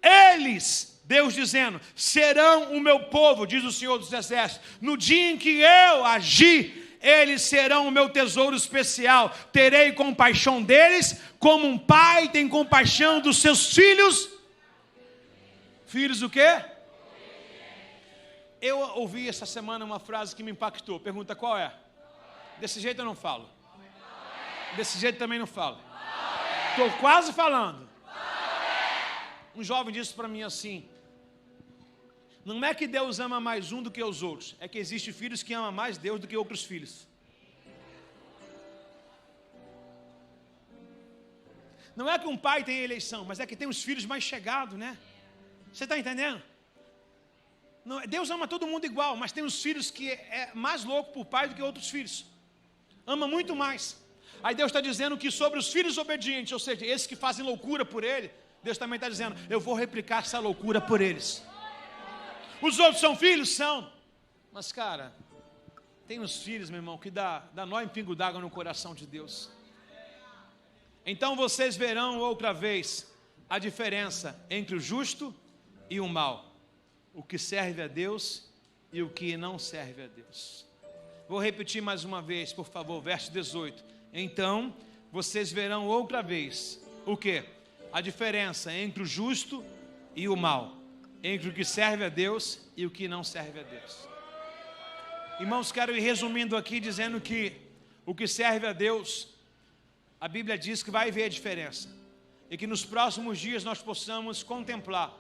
Eles, Deus dizendo, serão o meu povo, diz o Senhor dos Exércitos. No dia em que eu agir, eles serão o meu tesouro especial. Terei compaixão deles, como um pai tem compaixão dos seus filhos. Filhos o quê? Eu ouvi essa semana uma frase que me impactou. Pergunta qual é? Desse jeito eu não falo. Desse jeito também não falo. Estou quase falando. Um jovem disse para mim assim, não é que Deus ama mais um do que os outros, é que existem filhos que amam mais Deus do que outros filhos. Não é que um pai tem eleição, mas é que tem os filhos mais chegados, né? Você está entendendo? Não, Deus ama todo mundo igual, mas tem os filhos que é mais louco por pai do que outros filhos. Ama muito mais. Aí Deus está dizendo que sobre os filhos obedientes, ou seja, esses que fazem loucura por Ele, Deus também está dizendo, eu vou replicar essa loucura por eles. Os outros são filhos? São. Mas cara, tem uns filhos, meu irmão, que dá nó em pingo d'água no coração de Deus. Então vocês verão outra vez a diferença entre o justo e o mal. O que serve a Deus e o que não serve a Deus. Vou repetir mais uma vez, por favor, verso 18. Então vocês verão outra vez o quê? A diferença entre o justo e o mal, entre o que serve a Deus e o que não serve a Deus. Irmãos, quero ir resumindo aqui, dizendo que o que serve a Deus, a Bíblia diz que vai ver a diferença, e que nos próximos dias nós possamos contemplar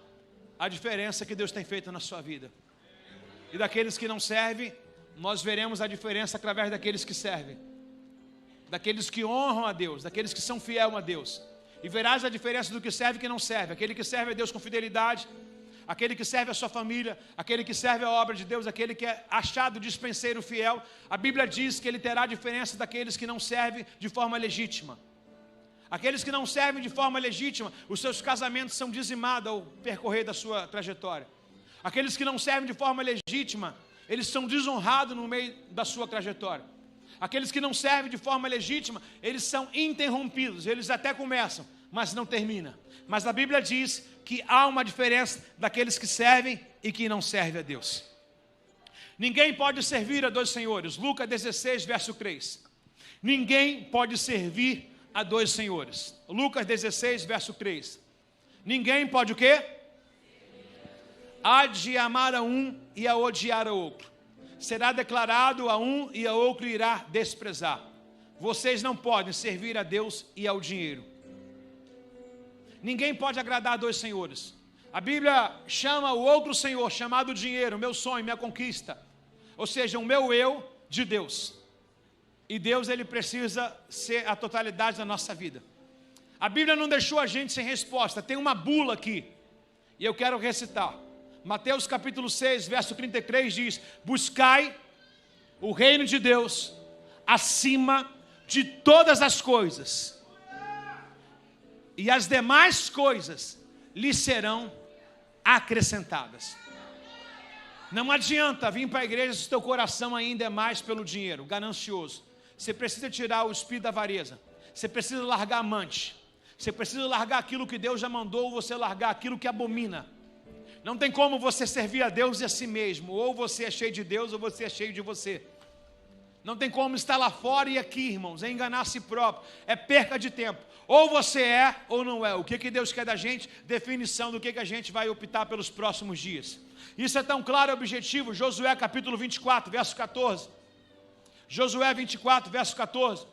a diferença que Deus tem feito na sua vida. E daqueles que não servem, nós veremos a diferença através daqueles que servem, daqueles que honram a Deus, daqueles que são fiéis a Deus. E verás a diferença do que serve e que não serve. Aquele que serve a Deus com fidelidade, aquele que serve a sua família, aquele que serve a obra de Deus, aquele que é achado dispenseiro fiel. A Bíblia diz que ele terá a diferença daqueles que não servem de forma legítima. Aqueles que não servem de forma legítima, os seus casamentos são dizimados ao percorrer da sua trajetória. Aqueles que não servem de forma legítima, eles são desonrados no meio da sua trajetória. Aqueles que não servem de forma legítima, eles são interrompidos, eles até começam, mas não terminam. Mas a Bíblia diz que há uma diferença daqueles que servem e que não servem a Deus. Ninguém pode servir a dois senhores. Lucas 16, verso 3. Ninguém pode servir a dois senhores. Lucas 16, verso 3. Ninguém pode o quê? Há de amar a um e a odiar a outro. Será declarado a um e a outro irá desprezar. Vocês não podem servir a Deus e ao dinheiro. Ninguém pode agradar a dois senhores. A Bíblia chama o outro senhor, chamado dinheiro, meu sonho, minha conquista. Ou seja, o meu eu de Deus. E Deus, ele precisa ser a totalidade da nossa vida. A Bíblia não deixou a gente sem resposta. Tem uma bula aqui. E eu quero recitar. Mateus capítulo 6, verso 33 diz: buscai o reino de Deus acima de todas as coisas, e as demais coisas lhe serão acrescentadas. Não adianta vir para a igreja se teu coração ainda é mais pelo dinheiro, ganancioso. Você precisa tirar o espírito da avareza. Você precisa largar amante. Você precisa largar aquilo que Deus já mandou, você largar aquilo que abomina. Não tem como você servir a Deus e a si mesmo. Ou você é cheio de Deus, ou você é cheio de você. Não tem como estar lá fora e aqui, irmãos. É enganar a si próprio. É perca de tempo. Ou você é, ou não é. O que Deus quer da gente? Definição do que a gente vai optar pelos próximos dias. Isso é tão claro e objetivo. Josué capítulo 24, verso 14. Josué 24, verso 14.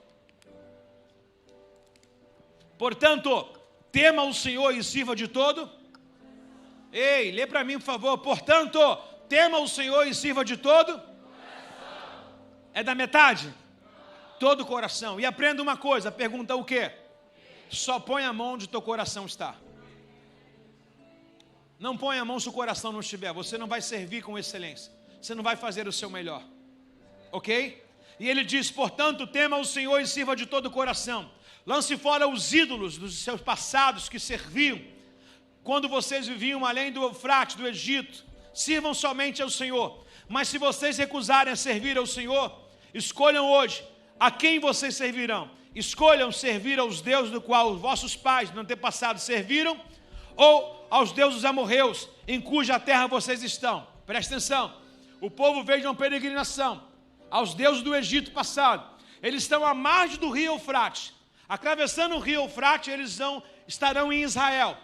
Portanto, tema o Senhor e sirva de todo. Ei, lê para mim, por favor. Portanto, tema o Senhor e sirva de todo. É da metade? Todo o coração. E aprenda uma coisa, pergunta o quê? Só põe a mão onde teu coração está. Não põe a mão se o coração não estiver. Você não vai servir com excelência. Você não vai fazer o seu melhor. Ok? E ele diz, portanto, tema o Senhor e sirva de todo o coração. Lance fora os ídolos dos seus passados que serviam. Quando vocês viviam além do Eufrates, do Egito, sirvam somente ao Senhor. Mas se vocês recusarem a servir ao Senhor, escolham hoje a quem vocês servirão. Escolham servir aos deuses do qual os vossos pais no antepassado serviram, ou aos deuses amorreus, em cuja terra vocês estão. Presta atenção, o povo veio de uma peregrinação aos deuses do Egito passado. Eles estão à margem do rio Eufrates. Atravessando o rio Eufrates, eles estarão em Israel.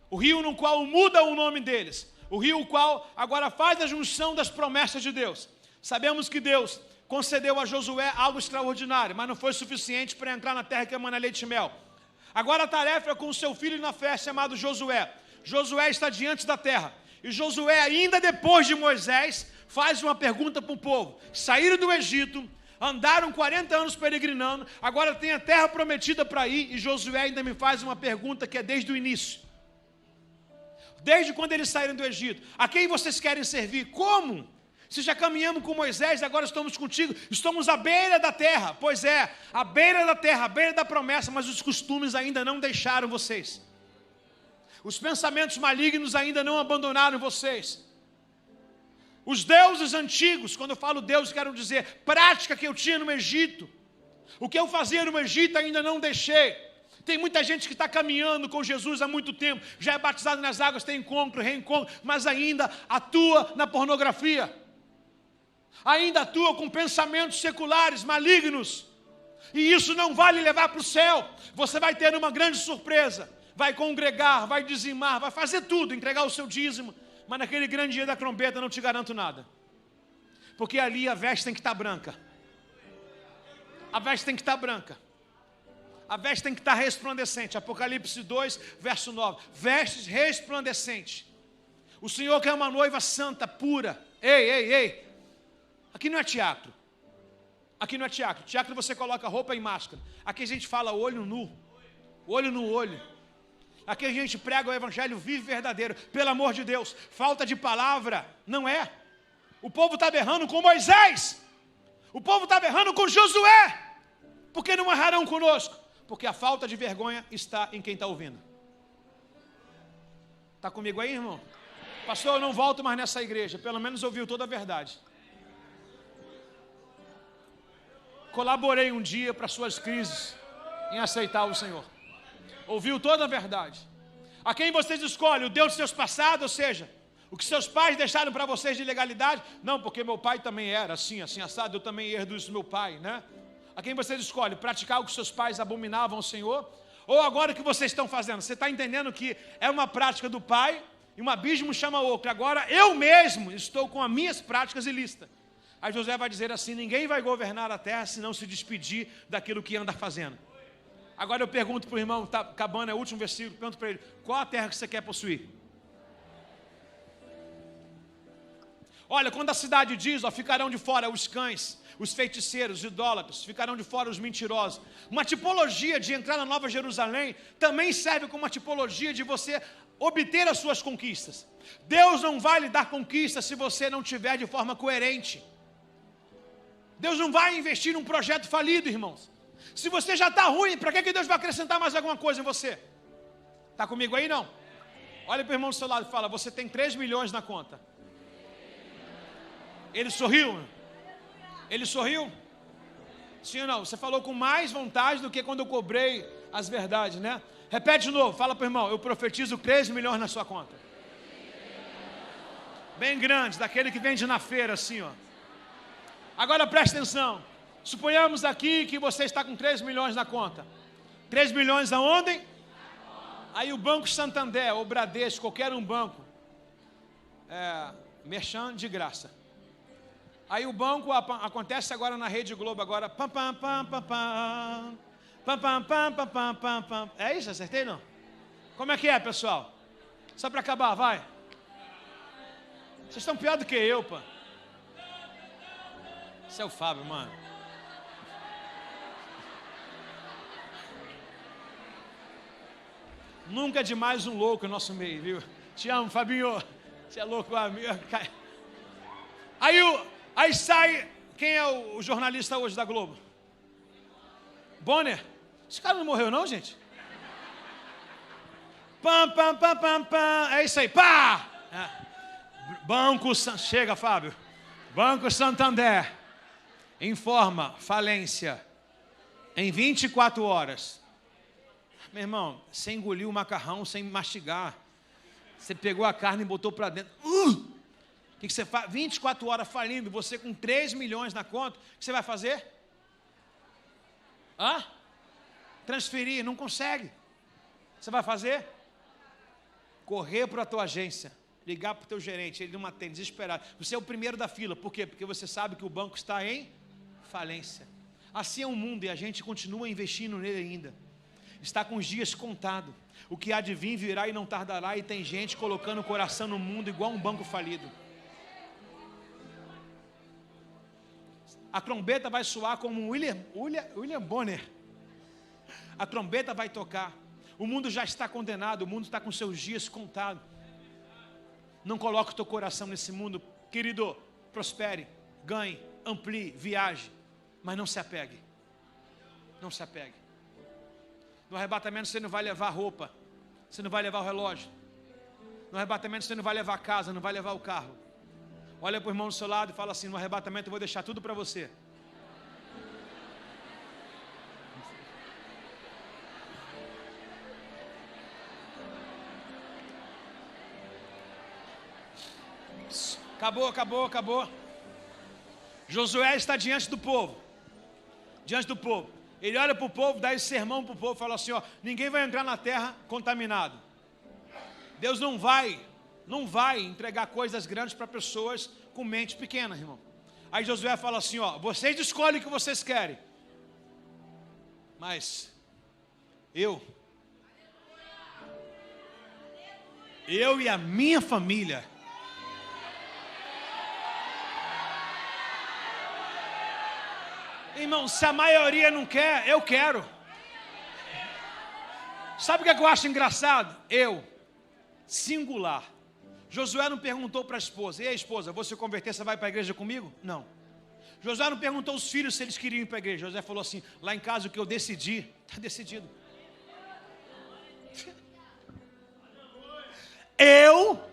O rio no qual muda o nome deles. O rio qual agora faz a junção das promessas de Deus. Sabemos que Deus concedeu a Josué algo extraordinário, mas não foi suficiente para entrar na terra que emana leite e mel. Agora a tarefa é com o seu filho na fé, chamado Josué. Josué está diante da terra. E Josué, ainda depois de Moisés, faz uma pergunta para o povo. Saíram do Egito, andaram 40 anos peregrinando, agora tem a terra prometida para ir, e Josué ainda me faz uma pergunta que é desde o início. Desde quando eles saíram do Egito. A quem vocês querem servir? Como? Se já caminhamos com Moisés, agora estamos contigo. Estamos à beira da terra. Pois é, à beira da terra, à beira da promessa, mas os costumes ainda não deixaram vocês. Os pensamentos malignos ainda não abandonaram vocês. Os deuses antigos, quando eu falo Deus, quero dizer prática que eu tinha no Egito. O que eu fazia no Egito ainda não deixei. Tem muita gente que está caminhando com Jesus há muito tempo, já é batizado nas águas, tem encontro, reencontro, mas ainda atua na pornografia. Ainda atua com pensamentos seculares, malignos. E isso não vai lhe levar para o céu. Você vai ter uma grande surpresa. Vai congregar, vai dizimar, vai fazer tudo, entregar o seu dízimo. Mas naquele grande dia da trombeta não te garanto nada. Porque ali a veste tem que estar branca. A veste tem que estar branca. A veste tem que estar resplandecente. Apocalipse 2, verso 9. Vestes resplandecentes. O Senhor quer uma noiva santa, pura. Ei. Aqui não é teatro. Aqui não é teatro. Teatro você coloca roupa e máscara. Aqui a gente fala olho nu. Olho no olho. Aqui a gente prega o evangelho vivo e verdadeiro. Pelo amor de Deus. Falta de palavra. Não é. O povo está berrando com Moisés. O povo está berrando com Josué. Por que não errarão conosco? Porque a falta de vergonha está em quem está ouvindo. Está comigo aí, irmão? Pastor, eu não volto mais nessa igreja. Pelo menos ouviu toda a verdade. Colaborei um dia para suas crises em aceitar o Senhor. Ouviu toda a verdade. A quem vocês escolhem? O Deus dos seus passados, ou seja, o que seus pais deixaram para vocês de legalidade? Não, porque meu pai também era assim assado, eu também herdo isso do meu pai, né? A quem vocês escolhem? Praticar o que seus pais abominavam ao Senhor? Ou agora o que vocês estão fazendo? Você está entendendo que é uma prática do pai e um abismo chama outro. Agora eu mesmo estou com as minhas práticas ilícitas. Aí José vai dizer assim, ninguém vai governar a terra se não se despedir daquilo que anda fazendo. Agora eu pergunto para o irmão, está acabando, é o último versículo, pergunto para ele, qual a terra que você quer possuir? Olha, quando a cidade diz, ó, ficarão de fora os cães, os feiticeiros, os idólatras, ficarão de fora os mentirosos. Uma tipologia de entrar na Nova Jerusalém também serve como uma tipologia de você obter as suas conquistas. Deus não vai lhe dar conquistas se você não tiver de forma coerente. Deus não vai investir num projeto falido, irmãos. Se você já está ruim, para que Deus vai acrescentar mais alguma coisa em você? Está comigo aí, não? Olha para o irmão do seu lado e fala, você tem 3 milhões na conta. Ele sorriu? Ele sorriu? Sim ou não? Você falou com mais vontade do que quando eu cobrei as verdades, né? Repete de novo, fala para o irmão, eu profetizo 3 milhões na sua conta. Bem grande, daquele que vende na feira assim, ó. Agora preste atenção. Suponhamos aqui que você está com 3 milhões na conta. 3 milhões aonde? Aí o Banco Santander, ou Bradesco, qualquer um banco, merchan de graça. Aí o banco acontece agora na Rede Globo, agora, pam, pam, pam, pam, pam, pam, pam, pam, pam, pam, pam, pam. É isso? Acertei, não? Como é que é, pessoal? Só para acabar, vai. Vocês estão pior do que eu, pô. Esse é o Fábio, mano. Nunca é demais um louco no nosso meio, viu? Te amo, Fabinho. Você é louco, amigo. Aí sai, quem é o jornalista hoje da Globo? Bonner. Esse cara não morreu não, gente? Pam, pam, pam, pam, pam. É isso aí, pá! Chega, Fábio. Banco Santander informa falência em 24 horas. Meu irmão, você engoliu o macarrão sem mastigar. Você pegou a carne e botou para dentro. O que você faz? 24 horas falindo, você com 3 milhões na conta, o que você vai fazer? Transferir, não consegue. Você vai fazer? Correr para a tua agência, ligar para o teu gerente, ele não atende, desesperado. Você é o primeiro da fila, por quê? Porque você sabe que o banco está em falência. Assim é o mundo e a gente continua investindo nele ainda. Está com os dias contados. O que há de vir virá e não tardará, e tem gente colocando o coração no mundo igual um banco falido. A trombeta vai soar como William Bonner. A trombeta vai tocar. O mundo já está condenado, o mundo está com seus dias contados. Não coloque o teu coração nesse mundo, querido. Prospere, ganhe, amplie, viaje, mas não se apegue. Não se apegue. No arrebatamento você não vai levar roupa, você não vai levar o relógio. No arrebatamento você não vai levar a casa, não vai levar o carro. Olha para o irmão do seu lado e fala assim, no arrebatamento eu vou deixar tudo para você. Acabou. Josué está diante do povo. Ele olha para o povo, dá esse sermão para o povo, fala assim, ó, ninguém vai entrar na terra contaminado. Deus não vai entregar coisas grandes para pessoas com mente pequena, irmão. Aí Josué fala assim, ó, vocês escolhem o que vocês querem. Mas eu e a minha família, irmão, se a maioria não quer, eu quero. Sabe o que eu acho engraçado? Singular. Josué não perguntou para a esposa, e aí esposa, vou se converter, você vai para a igreja comigo? Não. Josué não perguntou aos filhos se eles queriam ir para a igreja. Josué falou assim, lá em casa o que eu decidi, está decidido. Eu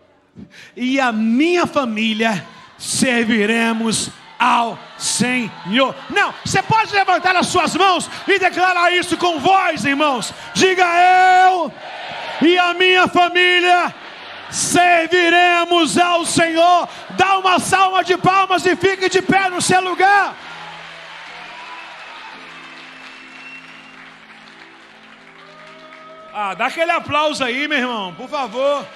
e a minha família serviremos ao Senhor. Não, você pode levantar as suas mãos e declarar isso com voz, irmãos. Diga, eu e a minha família serviremos ao Senhor. Dá uma salva de palmas e fique de pé no seu lugar. Dá aquele aplauso aí, meu irmão, por favor.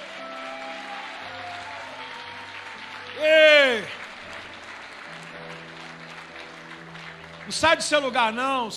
Ei! Não sai do seu lugar, não.